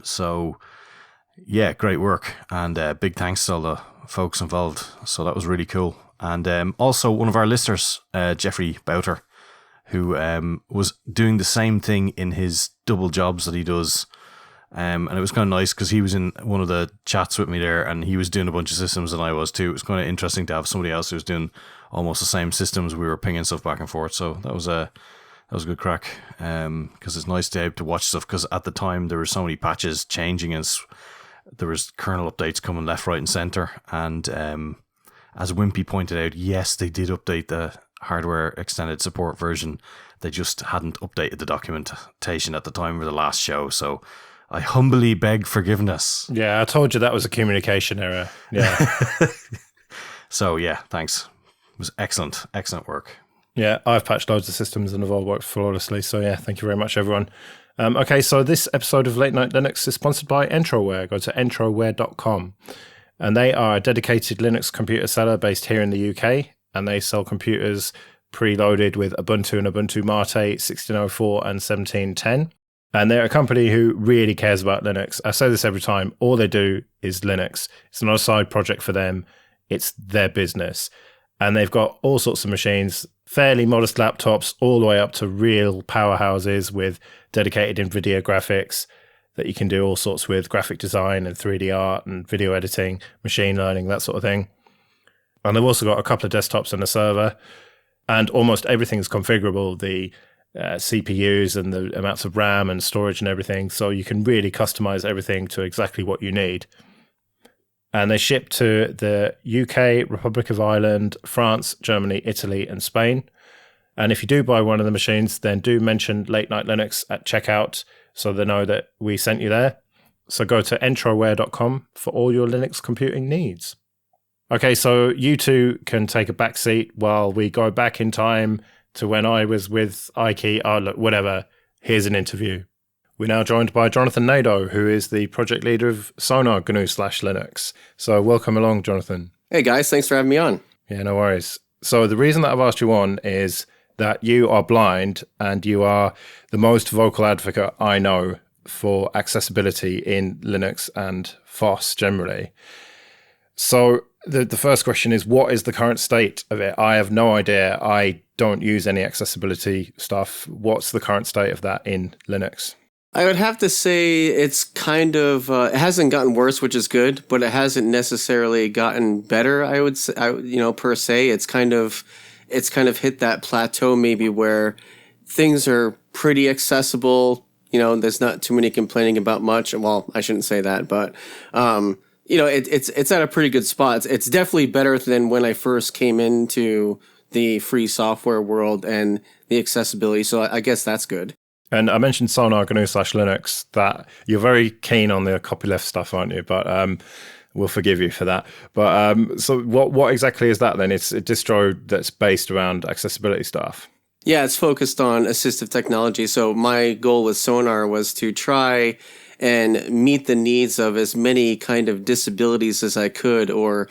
Speaker 3: So yeah, great work. And big thanks to all the folks involved. So that was really cool. And also one of our listeners, Jeffrey Bouter, who was doing the same thing in his double jobs that he does And it was kind of nice because he was in one of the chats with me there, and he was doing a bunch of systems, and I was too. It was kind of interesting to have somebody else who was doing almost the same systems. We were pinging stuff back and forth, so that was a good crack. Because it's nice to be able to watch stuff. Because at the time there were so many patches changing, and there was kernel updates coming left, right, and center. And as Wimpy pointed out, yes, they did update the hardware extended support version. They just hadn't updated the documentation at the time of the last show, so I humbly beg forgiveness.
Speaker 1: Yeah, I told you that was a communication error. Yeah.
Speaker 3: So yeah, thanks. It was excellent work.
Speaker 1: Yeah, I've patched loads of systems and they've all worked flawlessly. So yeah, thank you very much, everyone. Okay, so this episode of Late Night Linux is sponsored by Entroware. Go to entroware.com. And they are a dedicated Linux computer seller based here in the UK. And they sell computers preloaded with Ubuntu and Ubuntu Mate 1604 and 1710. And they're a company who really cares about Linux. I say this every time. All they do is Linux. It's not a side project for them. It's their business. And they've got all sorts of machines, fairly modest laptops, all the way up to real powerhouses with dedicated NVIDIA graphics that you can do all sorts with, graphic design and 3D art and video editing, machine learning, that sort of thing. And they've also got a couple of desktops and a server. And almost everything's configurable. The CPUs and the amounts of RAM and storage and everything. So you can really customize everything to exactly what you need. And they ship to the UK, Republic of Ireland, France, Germany, Italy, and Spain. And if you do buy one of the machines, then do mention Late Night Linux at checkout so they know that we sent you there. So go to entroware.com for all your Linux computing needs. Okay, so you two can take a back seat while we go back in time to when I was with Ikey. Oh, look, whatever. Here's an interview. We're now joined by Jonathan Nadeau, who is the project leader of Sonar GNU/Linux. So welcome along, Jonathan.
Speaker 4: Hey, guys. Thanks for having me on.
Speaker 1: Yeah, no worries. So the reason that I've asked you on is that you are blind and you are the most vocal advocate I know for accessibility in Linux and FOSS generally. So the first question is, what is the current state of it? I have no idea. I don't use any accessibility stuff. What's the current state of that in Linux?
Speaker 4: I would have to say it's kind of, it hasn't gotten worse, which is good, but it hasn't necessarily gotten better, I would say, per se. It's kind of hit that plateau maybe where things are pretty accessible. There's not too many complaining about much. Well, I shouldn't say that, but, it's at a pretty good spot. It's definitely better than when I first came into the free software world and the accessibility. So I guess that's good.
Speaker 1: And I mentioned Sonar GNU/Linux, that you're very keen on the copyleft stuff, aren't you? But we'll forgive you for that. But so what exactly is that then? It's a distro that's based around accessibility stuff.
Speaker 4: Yeah, it's focused on assistive technology. So my goal with Sonar was to try and meet the needs of as many kind of disabilities as I could, or,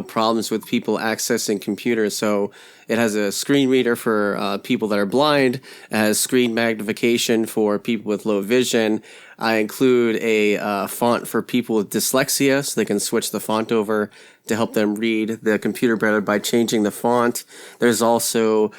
Speaker 4: problems with people accessing computers. So it has a screen reader for people that are blind. It has screen magnification for people with low vision. I include a font for people with dyslexia, so they can switch the font over to help them read the computer better by changing the font. There's also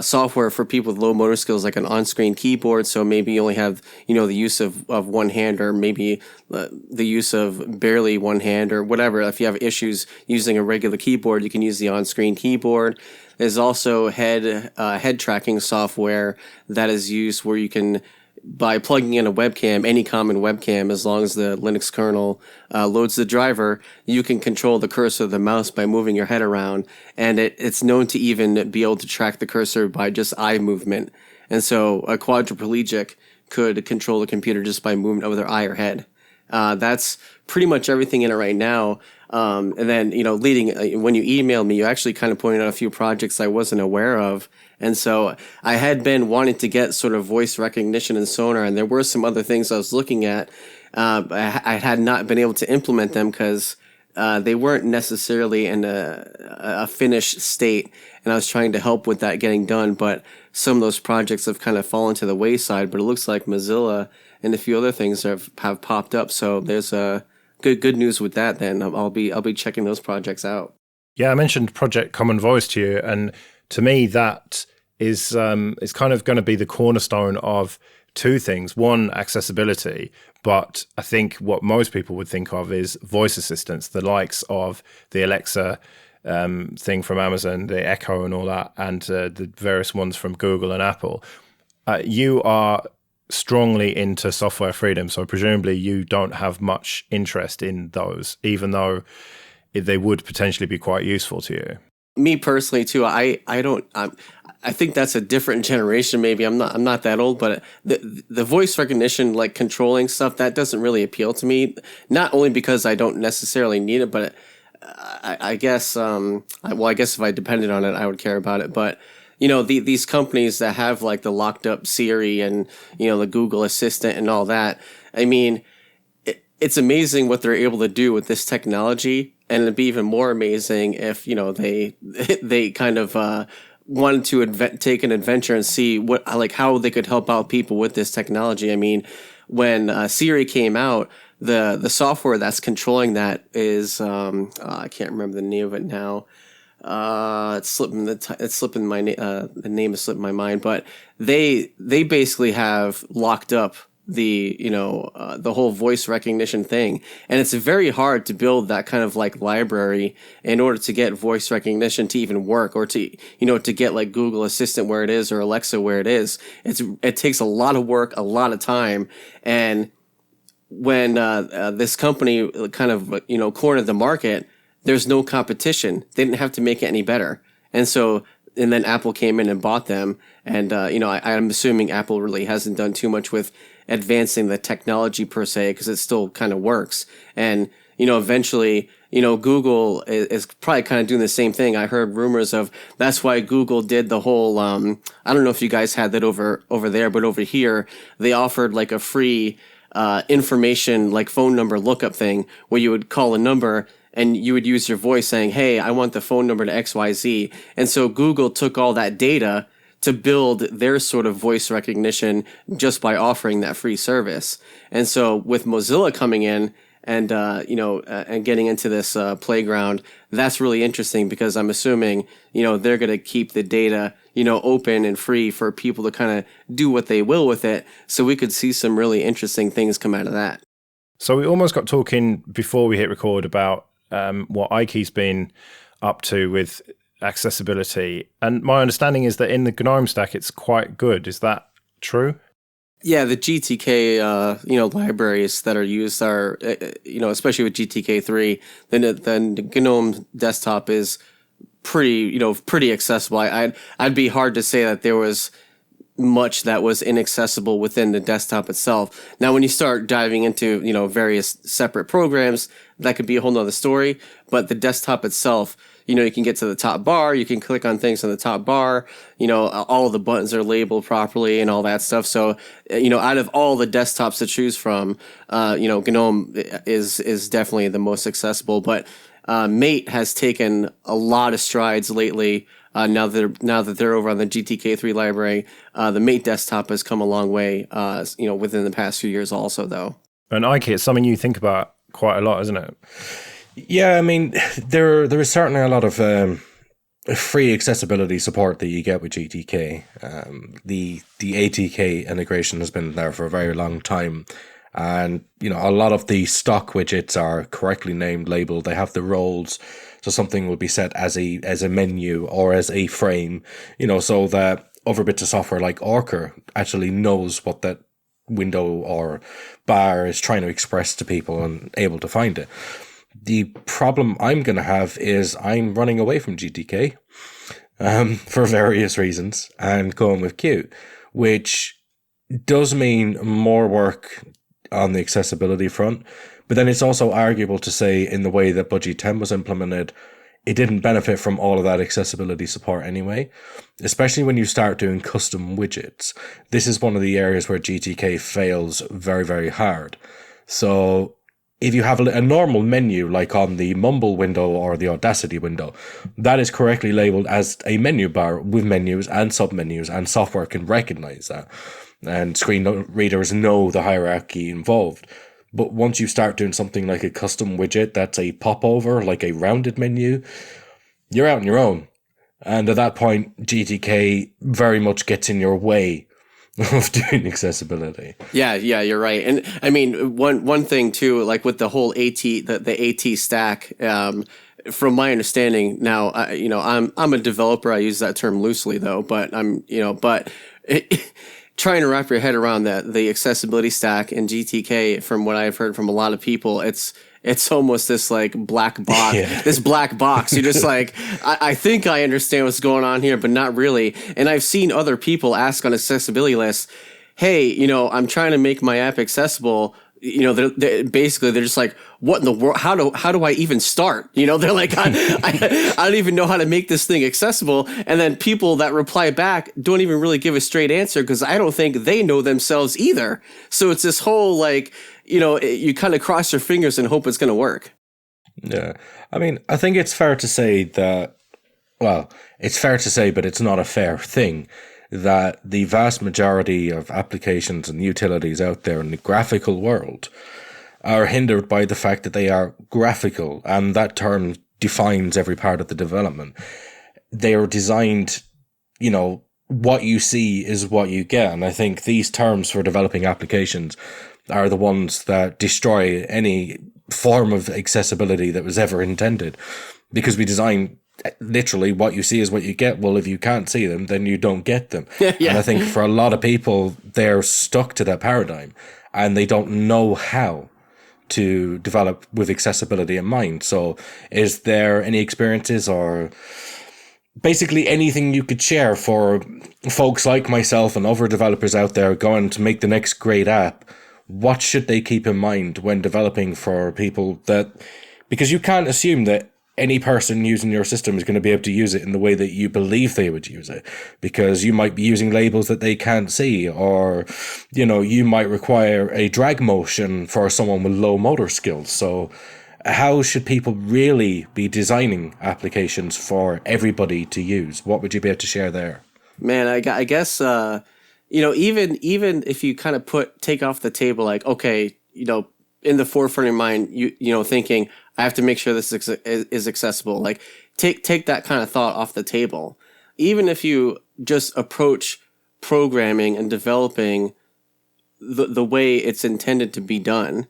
Speaker 4: software for people with low motor skills, like an on-screen keyboard. So maybe you only have, the use of one hand, or maybe the use of barely one hand, or whatever. If you have issues using a regular keyboard, you can use the on-screen keyboard. There's also head tracking software that is used where you can, by plugging in a webcam, any common webcam, as long as the Linux kernel loads the driver, you can control the cursor of the mouse by moving your head around. And it's known to even be able to track the cursor by just eye movement. And so a quadriplegic could control the computer just by movement of their eye or head. That's pretty much everything in it right now. And then, when you email me, you actually kind of pointed out a few projects I wasn't aware of. And so I had been wanting to get sort of voice recognition in Sonar, and there were some other things I was looking at. I had not been able to implement them because they weren't necessarily in a finished state, and I was trying to help with that getting done. But some of those projects have kind of fallen to the wayside, but it looks like Mozilla and a few other things have popped up. So there's good news with that. Then I'll be checking those projects out.
Speaker 1: Yeah, I mentioned Project Common Voice to you, and to me that is kind of going to be the cornerstone of two things. One, accessibility, but I think what most people would think of is voice assistants, the likes of the Alexa thing from Amazon, the Echo and all that, and the various ones from Google and Apple. You are strongly into software freedom, so presumably you don't have much interest in those, even though they would potentially be quite useful to you.
Speaker 4: Me personally too, I don't. I think that's a different generation. Maybe I'm not that old, but the voice recognition, like controlling stuff, that doesn't really appeal to me. Not only because I don't necessarily need it, but I guess I guess if I depended on it, I would care about it. But these companies that have like the locked up Siri and the Google Assistant and all that. I mean, it's amazing what they're able to do with this technology, and it'd be even more amazing if they kind of wanted to take an adventure and see how they could help out people with this technology. I mean, when Siri came out, the software that's controlling that is I can't remember the name of it now. The name is slipping my mind, but they basically have locked up the whole voice recognition thing, and it's very hard to build that kind of like library in order to get voice recognition to even work, or to get like Google Assistant where it is, or Alexa where it is. It takes a lot of work, a lot of time, and when this company kind of cornered the market, there's no competition. They didn't have to make it any better. And then Apple came in and bought them. And, I'm assuming Apple really hasn't done too much with advancing the technology per se, because it still kind of works. And, eventually, Google is probably kind of doing the same thing. I heard rumors of that's why Google did the whole, I don't know if you guys had that over there, but over here, they offered like a free information, like phone number lookup thing, where you would call a number and you would use your voice saying, hey, I want the phone number to XYZ. And so Google took all that data to build their sort of voice recognition just by offering that free service. And so with Mozilla coming in and, and getting into this playground, that's really interesting, because I'm assuming, they're going to keep the data, open and free for people to kind of do what they will with it. So we could see some really interesting things come out of that.
Speaker 1: So we almost got talking before we hit record about what Ikey's been up to with accessibility. And my understanding is that in the GNOME stack, it's quite good. Is that true?
Speaker 4: Yeah, the GTK, libraries that are used are, especially with GTK3, then the GNOME desktop is pretty accessible. I'd be hard to say that there was much that was inaccessible within the desktop itself. Now, when you start diving into, various separate programs, that could be a whole nother story. But the desktop itself, you can get to the top bar, you can click on things on the top bar, all of the buttons are labeled properly and all that stuff. So, out of all the desktops to choose from, GNOME is definitely the most accessible. But Mate has taken a lot of strides lately. Now that they're over on the GTK3 library, the Mate desktop has come a long way, within the past few years also, though.
Speaker 1: And Ikey, it's something you think about quite a lot, isn't it?
Speaker 5: Yeah, I mean, there is certainly a lot of free accessibility support that you get with GTK. The ATK integration has been there for a very long time. And, a lot of the stock widgets are correctly named, labeled. They have the roles. So something will be set as a menu or as a frame, so that other bits of software like Orca actually knows what that window or bar is trying to express to people and able to find it. The problem I'm going to have is I'm running away from GTK for various reasons and going with Qt, which does mean more work on the accessibility front. But then it's also arguable to say, in the way that Budgie 10 was implemented, it didn't benefit from all of that accessibility support anyway, especially when you start doing custom widgets. This is one of the areas where GTK fails very, very hard. So if you have a normal menu, like on the Mumble window or the Audacity window, that is correctly labeled as a menu bar with menus and submenus, and software can recognize that. And screen readers know the hierarchy involved. But once you start doing something like a custom widget that's a popover, like a rounded menu, you're out on your own. And at that point, GTK very much gets in your way of doing accessibility.
Speaker 4: Yeah, you're right. And I mean, one thing too, like with the whole the AT stack, from my understanding now, I'm a developer. I use that term loosely though, but trying to wrap your head around the accessibility stack in GTK, from what I've heard from a lot of people, it's almost this like black box, this black box. You're just like, I think I understand what's going on here, but not really. And I've seen other people ask on accessibility lists, hey, I'm trying to make my app accessible. They're basically, they're just like, what in the world? How do I even start? They're like, I don't even know how to make this thing accessible. And then people that reply back don't even really give a straight answer, because I don't think they know themselves either. So it's this whole like, you kind of cross your fingers and hope it's going to work.
Speaker 5: Yeah. I mean, I think it's fair to say that, well, it's fair to say, but it's not a fair thing, that the vast majority of applications and utilities out there in the graphical world are hindered by the fact that they are graphical, and that term defines every part of the development. They are designed, what you see is what you get. And I think these terms for developing applications are the ones that destroy any form of accessibility that was ever intended, because we design literally what you see is what you get. Well, if you can't see them, then you don't get them. Yeah. And I think for a lot of people, they're stuck to that paradigm and they don't know how to develop with accessibility in mind. So is there any experiences or basically anything you could share for folks like myself and other developers out there going to make the next great app? What should they keep in mind when developing for people because you can't assume that any person using your system is going to be able to use it in the way that you believe they would use it, because you might be using labels that they can't see, or, you might require a drag motion for someone with low motor skills. So how should people really be designing applications for everybody to use? What would you be able to share there?
Speaker 4: Man, I guess, even if you kind of take off the table, like, okay, in the forefront of your mind, thinking, I have to make sure this is accessible. Like, take that kind of thought off the table. Even if you just approach programming and developing the way it's intended to be done,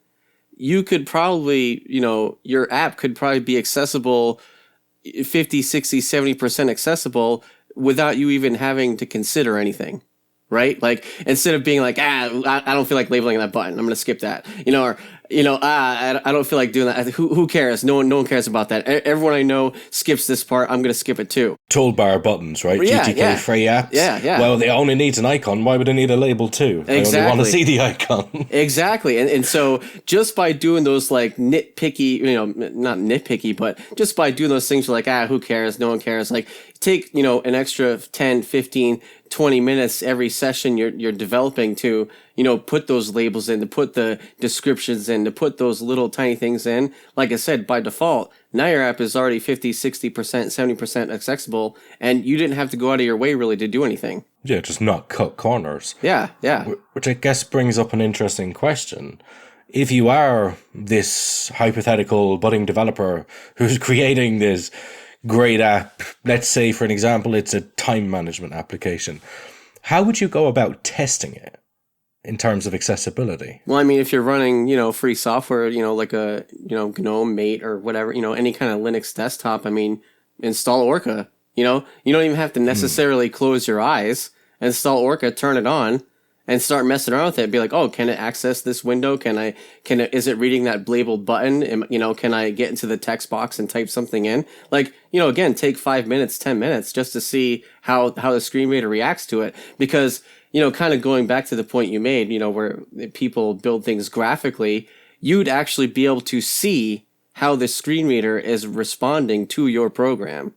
Speaker 4: you could probably, your app could probably be accessible 50, 60, 70% accessible without you even having to consider anything. Right? Like, instead of being like, I don't feel like labeling that button, I'm going to skip that, I don't feel like doing that. Who cares? No one cares about that. Everyone I know skips this part. I'm going to skip it too.
Speaker 5: Toolbar buttons, right?
Speaker 4: Yeah,
Speaker 5: GTK free apps.
Speaker 4: Yeah.
Speaker 5: Well, they only need an icon. Why would they need a label too? They only want to see the icon.
Speaker 4: Exactly. And so just by doing those like nitpicky, not nitpicky, but just by doing those things, you're like, who cares? No one cares. Like, take, an extra 10, 15, 20 minutes every session you're developing to, put those labels in, to put the descriptions in, to put those little tiny things in. Like I said, by default, now your app is already 50, 60%, 70% accessible, and you didn't have to go out of your way really to do anything.
Speaker 5: Yeah, just not cut corners.
Speaker 4: Yeah.
Speaker 5: Which I guess brings up an interesting question. If you are this hypothetical budding developer who's creating this great app, let's say, for an example, it's a time management application, how would you go about testing it in terms of accessibility?
Speaker 4: Well, I mean, if you're running, free software, like a, GNOME, Mate, or whatever, any kind of Linux desktop, I mean, install Orca, you don't even have to necessarily close your eyes. Install Orca, turn it on, and start messing around with it. Be like, oh, can it access this window? Is it reading that labeled button? Can I get into the text box and type something in? Like, again, take 5 minutes, 10 minutes just to see how the screen reader reacts to it. Because, kind of going back to the point you made, where people build things graphically, you'd actually be able to see how the screen reader is responding to your program.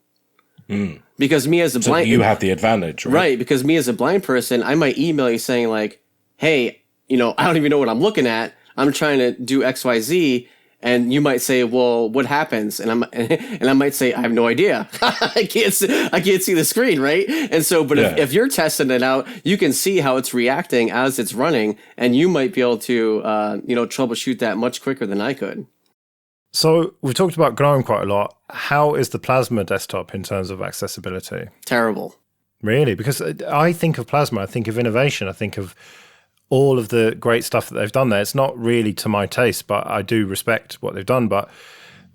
Speaker 4: Because me as a blind,
Speaker 5: you have the advantage, right?
Speaker 4: Because me as a blind person, I might email you saying like, "Hey, I don't even know what I'm looking at. I'm trying to do X, Y, Z," and you might say, "Well, what happens?" And I might say, "I have no idea. I can't see the screen, right?" And so, but if you're testing it out, you can see how it's reacting as it's running, and you might be able to troubleshoot that much quicker than I could.
Speaker 1: So we've talked about GNOME quite a lot. How is the Plasma desktop in terms of accessibility?
Speaker 4: Terrible.
Speaker 1: Really? Because I think of Plasma, I think of innovation, I think of all of the great stuff that they've done there. It's not really to my taste, but I do respect what they've done. But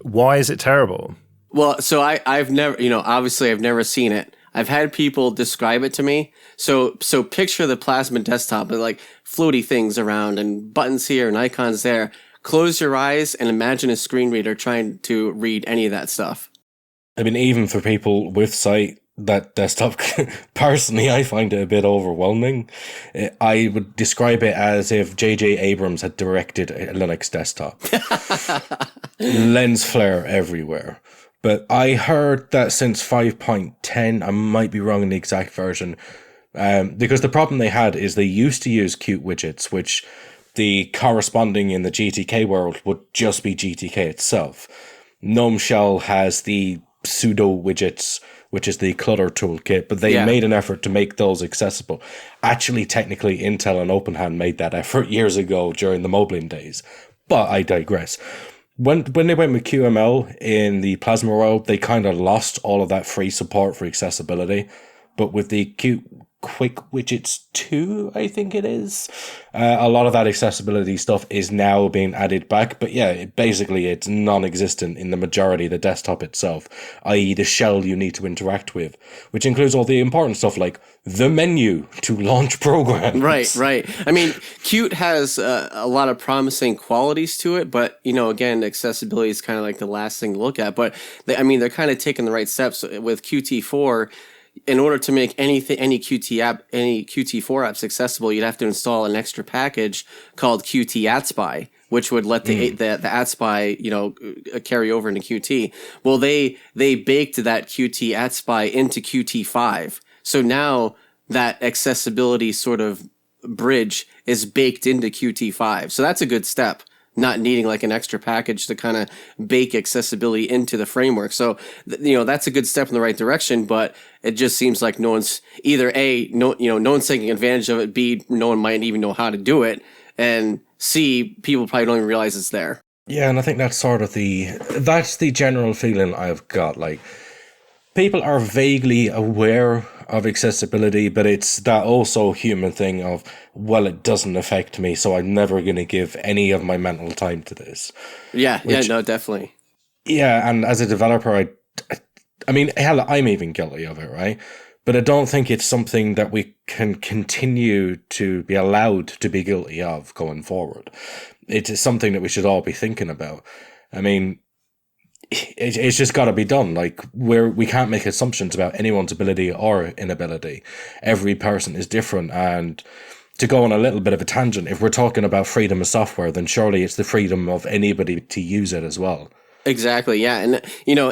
Speaker 1: why is it terrible?
Speaker 4: Well, so I've never, obviously I've never seen it. I've had people describe it to me. So picture the Plasma desktop with like floaty things around and buttons here and icons there. Close your eyes and imagine a screen reader trying to read any of that stuff.
Speaker 5: I mean, even for people with sight, that desktop, personally, I find it a bit overwhelming. I would describe it as if J.J. Abrams had directed a Linux desktop. Lens flare everywhere. But I heard that since 5.10, I might be wrong in the exact version, because the problem they had is they used to use Qt widgets, which the corresponding in the GTK world would just be GTK itself. GNOME Shell has the pseudo widgets, which is the clutter toolkit, but they made an effort to make those accessible. Actually, technically, Intel and OpenHAND made that effort years ago during the Moblin days. But I digress. When they went with QML in the Plasma world, they kind of lost all of that free support for accessibility. But with the Quick Widgets 2, I think it is, a lot of that accessibility stuff is now being added back. But yeah, basically it's non-existent in the majority of the desktop itself, i.e. the shell you need to interact with, which includes all the important stuff like the menu to launch programs.
Speaker 4: Right. I mean, Qt has a lot of promising qualities to it, but, again, accessibility is kind of like the last thing to look at. But, they're kind of taking the right steps with Qt4. In order to make any Qt Qt4 apps accessible, you'd have to install an extra package called Qt AtSpy, which would let the AtSpy, carry over into Qt. Well, they baked that Qt AtSpy into Qt5. So now that accessibility sort of bridge is baked into Qt5. So that's a good step. Not needing like an extra package to kind of bake accessibility into the framework. So, that's a good step in the right direction, but it just seems like no one's either no one's taking advantage of it, B, no one might even know how to do it, and C, people probably don't even realize it's there.
Speaker 5: Yeah, and I think that's sort of that's the general feeling I've got. Like, people are vaguely aware of accessibility, but it's that also human thing of, well, it doesn't affect me, so I'm never going to give any of my mental time to this.
Speaker 4: Definitely.
Speaker 5: Yeah, and as a developer, I mean, hell, I'm even guilty of it, right? But I don't think it's something that we can continue to be allowed to be guilty of going forward. It is something that we should all be thinking about. I mean, it's just got to be done. Like, we can't make assumptions about anyone's ability or inability. Every person is different. And to go on a little bit of a tangent, if we're talking about freedom of software, then surely it's the freedom of anybody to use it as well.
Speaker 4: Exactly. Yeah. And,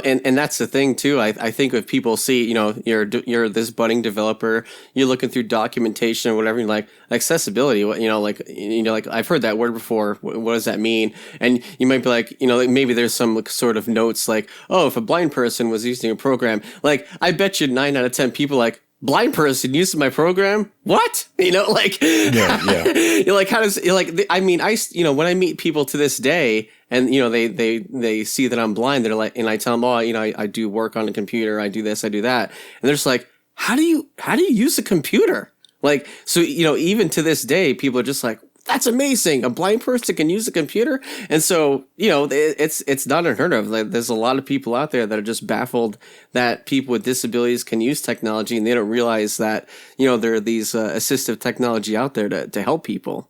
Speaker 4: and that's the thing too. I think if people see, you're this budding developer, you're looking through documentation or whatever, you're like accessibility, like I've heard that word before. What does that mean? And you might be like, maybe there's some sort of notes like, oh, if a blind person was using a program, like I bet you 9 out of 10 people like, blind person using my program? What?
Speaker 5: Yeah.
Speaker 4: You're like, how does, when I meet people to this day and, they see that I'm blind, they're like, and I tell them, oh, I do work on a computer. I do this, I do that. And they're just like, how do you use a computer? Like, so, even to this day, people are just like, that's amazing. A blind person can use a computer. And so, it's not unheard of. Like, there's a lot of people out there that are just baffled that people with disabilities can use technology, and they don't realize that, there are these assistive technology out there to help people.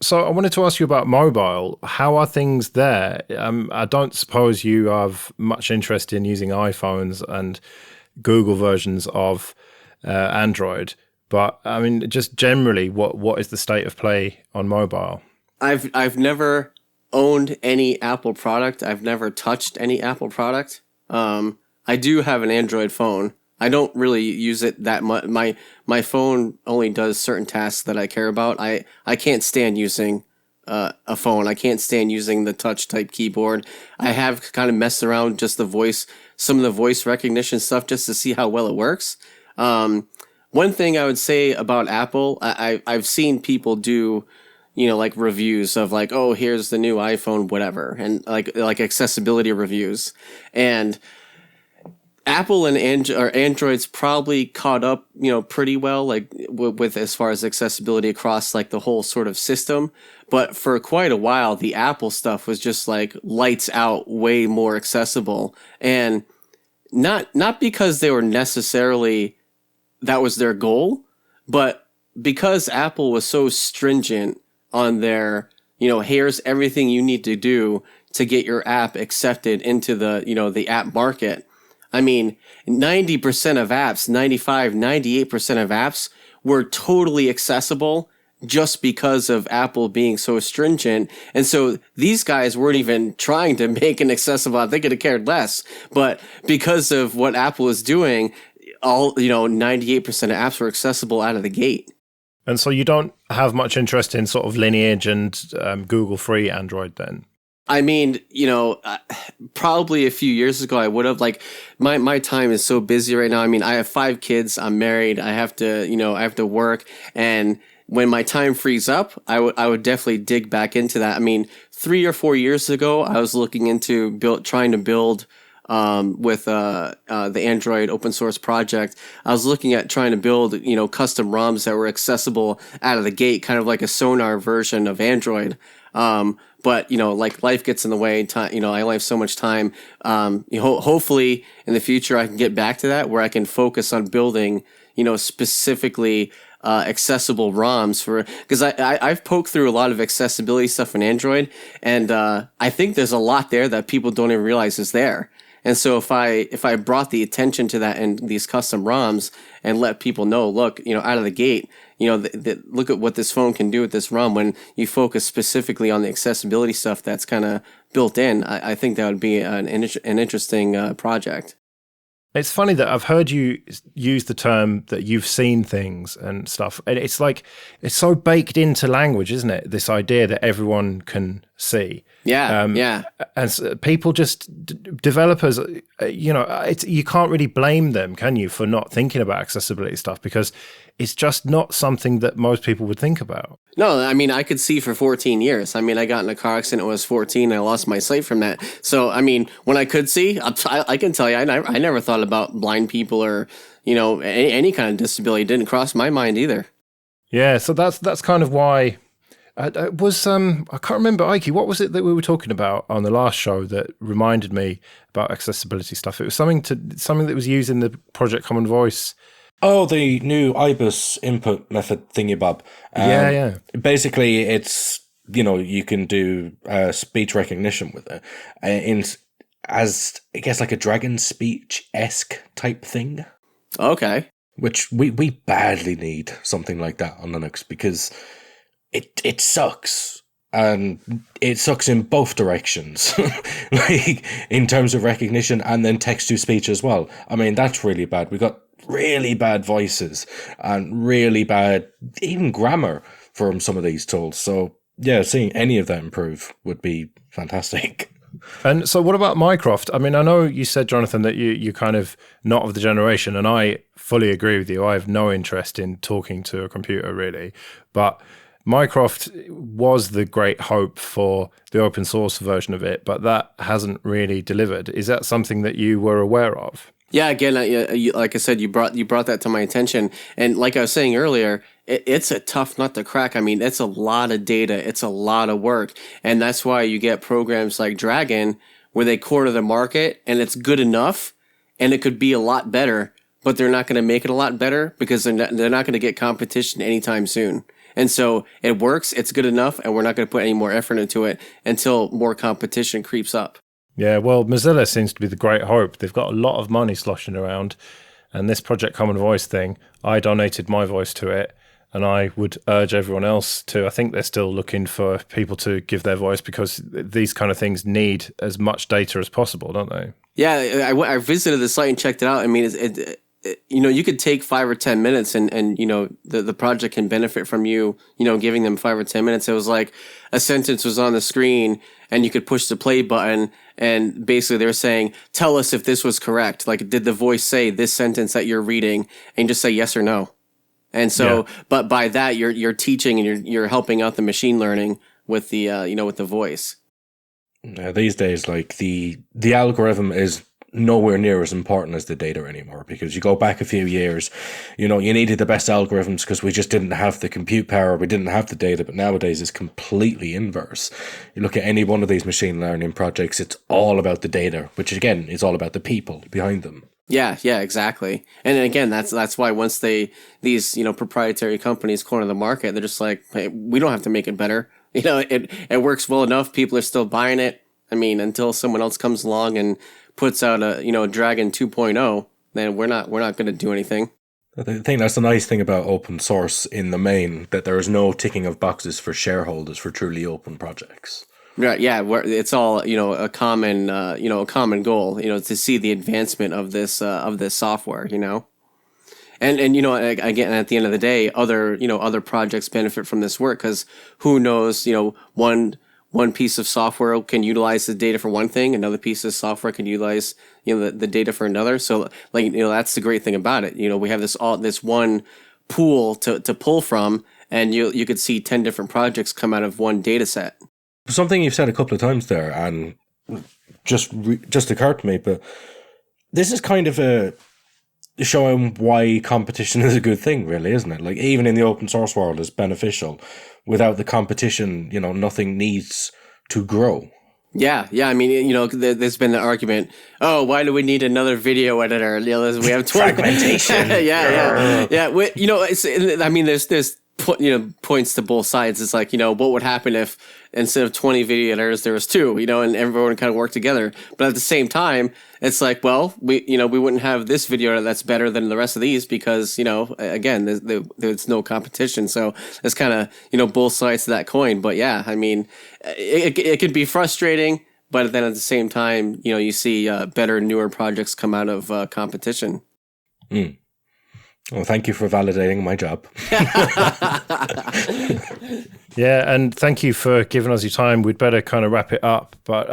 Speaker 1: So I wanted to ask you about mobile. How are things there? I don't suppose you have much interest in using iPhones and Google versions of Android. But I mean, just generally, what is the state of play on mobile?
Speaker 4: I've never owned any Apple product. I've never touched any Apple product. I do have an Android phone. I don't really use it that much. My phone only does certain tasks that I care about. I can't stand using a phone. I can't stand using the touch type keyboard. I have kind of messed around just some of the voice recognition stuff just to see how well it works. One thing I would say about Apple, I've seen people do, like reviews of like, oh, here's the new iPhone, whatever, and like accessibility reviews. And Apple and Android's probably caught up, pretty well, like with as far as accessibility across like the whole sort of system. But for quite a while, the Apple stuff was just like lights out, way more accessible, and not because they were necessarily that was their goal, but because Apple was so stringent on their, here's everything you need to do to get your app accepted into the, the app market. I mean, 90% of apps, 95, 98% of apps were totally accessible just because of Apple being so stringent. And so these guys weren't even trying to make it accessible. They could have cared less. But because of what Apple was doing, 98% of apps were accessible out of the gate.
Speaker 1: And so you don't have much interest in sort of Lineage and Google free Android then?
Speaker 4: I mean, probably a few years ago, I would have. Like, my time is so busy right now. I mean, I have 5 kids. I'm married. I have to work. And when my time frees up, I would definitely dig back into that. I mean, 3 or 4 years ago, I was looking into trying to build with the Android open source project. I was looking at trying to build, custom ROMs that were accessible out of the gate, kind of like a Sonar version of Android. But, like life gets in the way, time, I only have so much time. Hopefully in the future I can get back to that where I can focus on building, specifically accessible ROMs because I've poked through a lot of accessibility stuff in Android, and I think there's a lot there that people don't even realize is there. And so if I brought the attention to that in these custom ROMs and let people know, look, out of the gate, look at what this phone can do with this ROM when you focus specifically on the accessibility stuff that's kind of built in, I think that would be an interesting project.
Speaker 1: It's funny that I've heard you use the term that you've seen things and stuff. And it's like, it's so baked into language, isn't it? This idea that everyone can see.
Speaker 4: Yeah, yeah.
Speaker 1: And so people developers, you can't really blame them, can you, for not thinking about accessibility stuff because it's just not something that most people would think about.
Speaker 4: No, I mean, I could see for 14 years. I mean, I got in a car accident when I was 14. I lost my sight from that. So, I mean, when I could see, I can tell you, I never thought about blind people or, any kind of disability. It didn't cross my mind either.
Speaker 1: Yeah, so that's kind of why... I can't remember, Ikey, what was it that we were talking about on the last show that reminded me about accessibility stuff? It was something that was used in the Project Common Voice.
Speaker 5: Oh, the new IBIS input method thingy-bob.
Speaker 1: Yeah.
Speaker 5: Basically, it's, you can do speech recognition with it as, I guess, like a dragon speech-esque type thing.
Speaker 4: Okay.
Speaker 5: Which we badly need something like that on Linux because... It sucks, and it sucks in both directions, like in terms of recognition and then text-to-speech as well. I mean, that's really bad. We got really bad voices and really bad even grammar from some of these tools. So yeah, seeing any of that improve would be fantastic.
Speaker 1: And so what about Mycroft? I mean, I know you said, Jonathan, that you kind of not of the generation, and I fully agree with you. I have no interest in talking to a computer, really, but... Mycroft was the great hope for the open source version of it, but that hasn't really delivered. Is that something that you were aware of?
Speaker 4: Yeah, again, like I said, you brought that to my attention, and like I was saying earlier, it's a tough nut to crack. I mean, it's a lot of data, it's a lot of work, and that's why you get programs like Dragon where they corner the market, and it's good enough, and it could be a lot better, but they're not going to make it a lot better because they're not going to get competition anytime soon. And so it works, it's good enough, and we're not going to put any more effort into it until more competition creeps up.
Speaker 1: Yeah, well, Mozilla seems to be the great hope. They've got a lot of money sloshing around, and this Project Common Voice thing, I donated my voice to it, and I would urge everyone else to. I think they're still looking for people to give their voice because these kind of things need as much data as possible, don't they?
Speaker 4: Yeah, I visited the site and checked it out. I mean, you could take 5 or 10 minutes and the project can benefit from you giving them 5 or 10 minutes. It was like a sentence was on the screen and you could push the play button and basically they're saying, tell us if this was correct. Like, did the voice say this sentence that you're reading? And just say yes or no. And so, but by that you're teaching and you're helping out the machine learning with the with the voice.
Speaker 5: These days, like the algorithm is nowhere near as important as the data anymore, because you go back a few years, you needed the best algorithms because we just didn't have the compute power, we didn't have the data, but nowadays it's completely inverse. You look at any one of these machine learning projects, it's all about the data, which again is all about the people behind them.
Speaker 4: Yeah, exactly. And again, that's why once these proprietary companies corner the market, they're just like, hey, we don't have to make it better. It works well enough. People are still buying it. I mean, until someone else comes along and puts out a Dragon 2.0, then we're not going to do anything.
Speaker 5: I think that's the nice thing about open source in the main, that there is no ticking of boxes for shareholders for truly open projects.
Speaker 4: Right. Yeah. Where it's all a common goal. To see the advancement of this software. And again, at the end of the day, other projects benefit from this work, because who knows, one piece of software can utilize the data for one thing, another piece of software can utilize the data for another. So that's the great thing about it. We have this one pool to pull from, and you could see 10 different projects come out of one data set.
Speaker 5: Something you've said a couple of times there, and just occurred to me, but this is kind of showing why competition is a good thing, really, isn't it? Like, even in the open source world, it's beneficial. Without the competition, nothing needs to grow.
Speaker 4: Yeah. I mean, there's been the argument, oh, why do we need another video editor? We have 20
Speaker 5: fragmentation.
Speaker 4: Yeah. There's points to both sides. It's like, what would happen if instead of 20 video editors, there was 2, and everyone kind of worked together. But at the same time, it's like, well, we wouldn't have this video editor that's better than the rest of these because, again, there's no competition. So it's kind of, both sides to that coin. But yeah, I mean, it could be frustrating, but then at the same time, you see better, newer projects come out of competition.
Speaker 5: Mm. Well, thank you for validating my job.
Speaker 1: Yeah, and thank you for giving us your time. We'd better kind of wrap it up, but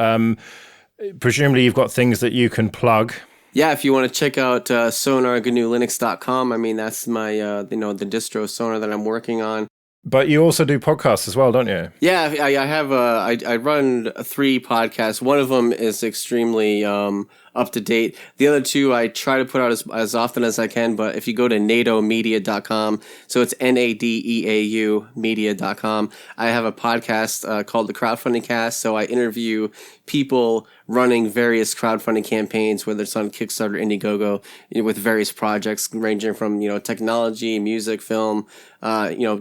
Speaker 1: presumably you've got things that you can plug.
Speaker 4: Yeah, if you want to check out Sonar GNU Linux.com, I mean, that's my, the distro Sonar that I'm working on.
Speaker 1: But you also do podcasts as well, don't you?
Speaker 4: Yeah, I have I run 3 podcasts. One of them is extremely up to date. The other 2 I try to put out as often as I can, but if you go to nadeaumedia.com, so it's NADEAU media.com, I have a podcast called the Crowdfunding Cast. So I interview people running various crowdfunding campaigns, whether it's on Kickstarter, Indiegogo, with various projects ranging from, technology, music, film,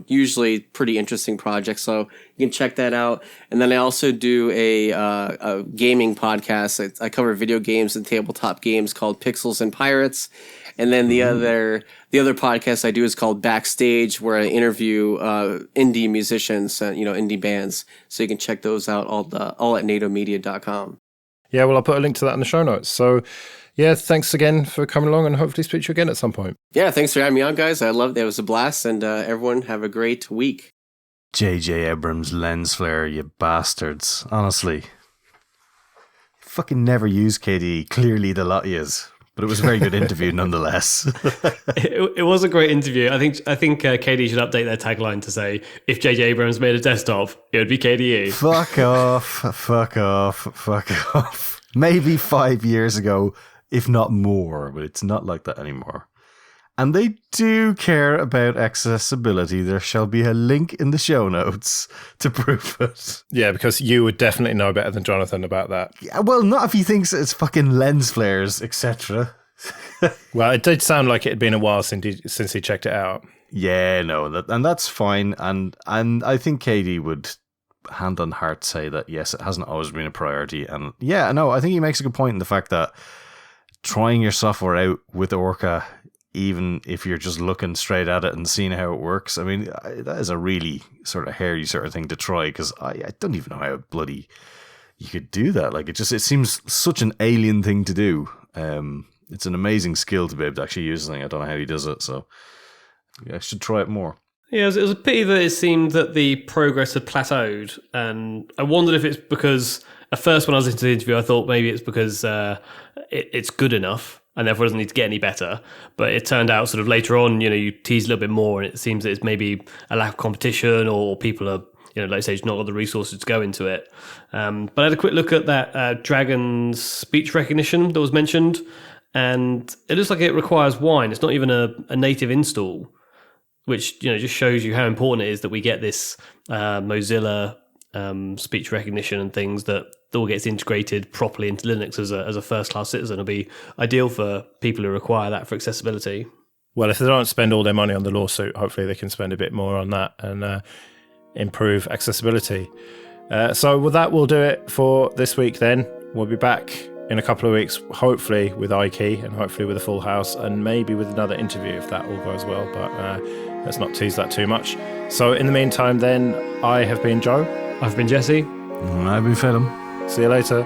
Speaker 4: usually pretty interesting projects. So you can check that out. And then I also do a gaming podcast. I cover video games and tabletop games called Pixels and Pirates. And then the other podcast I do is called Backstage, where I interview indie musicians, indie bands. So you can check those out all at nadeaumedia.com.
Speaker 1: Yeah, well, I'll put a link to that in the show notes. So, yeah, thanks again for coming along, and hopefully speak to you again at some point.
Speaker 4: Yeah, thanks for having me on, guys. I loved it. It was a blast, and everyone have a great week.
Speaker 3: J.J. Abrams lens flare, you bastards. Honestly. Fucking never use KDE. Clearly the lot of yous. But it was a very good interview nonetheless.
Speaker 2: It was a great interview. I think KDE should update their tagline to say, if J.J. Abrams made a desktop, it would be KDE.
Speaker 3: Fuck off. Maybe 5 years ago, if not more, but it's not like that anymore. And they do care about accessibility. There shall be a link in the show notes to prove it.
Speaker 1: Yeah, because you would definitely know better than Jonathan about that.
Speaker 3: Yeah, well, not if he thinks it's fucking lens flares, etc.
Speaker 1: Well, it did sound like it had been a while since he checked it out.
Speaker 3: Yeah, no, and that's fine. And I think Katie would hand on heart say that, yes, it hasn't always been a priority. And yeah, no, I think he makes a good point in the fact that trying your software out with Orca, even if you're just looking straight at it and seeing how it works, I mean, that is a really sort of hairy sort of thing to try, because I don't even know how bloody you could do that. Like, it seems such an alien thing to do. It's an amazing skill to be able to actually use the thing. I don't know how he does it, so yeah, I should try it more.
Speaker 2: Yeah, it was a pity that it seemed that the progress had plateaued, and I wondered if it's because at first when I was listening to the interview, I thought maybe it's because it's good enough and therefore doesn't need to get any better. But it turned out sort of later on, you tease a little bit more, and it seems that it's maybe a lack of competition, or people are like I say, it's not got the resources to go into it. But I had a quick look at that Dragon's speech recognition that was mentioned, and it looks like it requires wine. It's not even a native install, which just shows you how important it is that we get this Mozilla speech recognition and things that all gets integrated properly into Linux as a first-class citizen. It'll be ideal for people who require that for accessibility.
Speaker 1: Well, if they don't spend all their money on the lawsuit, hopefully they can spend a bit more on that and improve accessibility. So with that, we'll do it for this week then. We'll be back in a couple of weeks, hopefully with Ikey and hopefully with a full house and maybe with another interview if that all goes well, but let's not tease that too much. So in the meantime then, I have been Joe.
Speaker 2: I've been Jesse.
Speaker 3: I've been Phelim.
Speaker 1: See you later.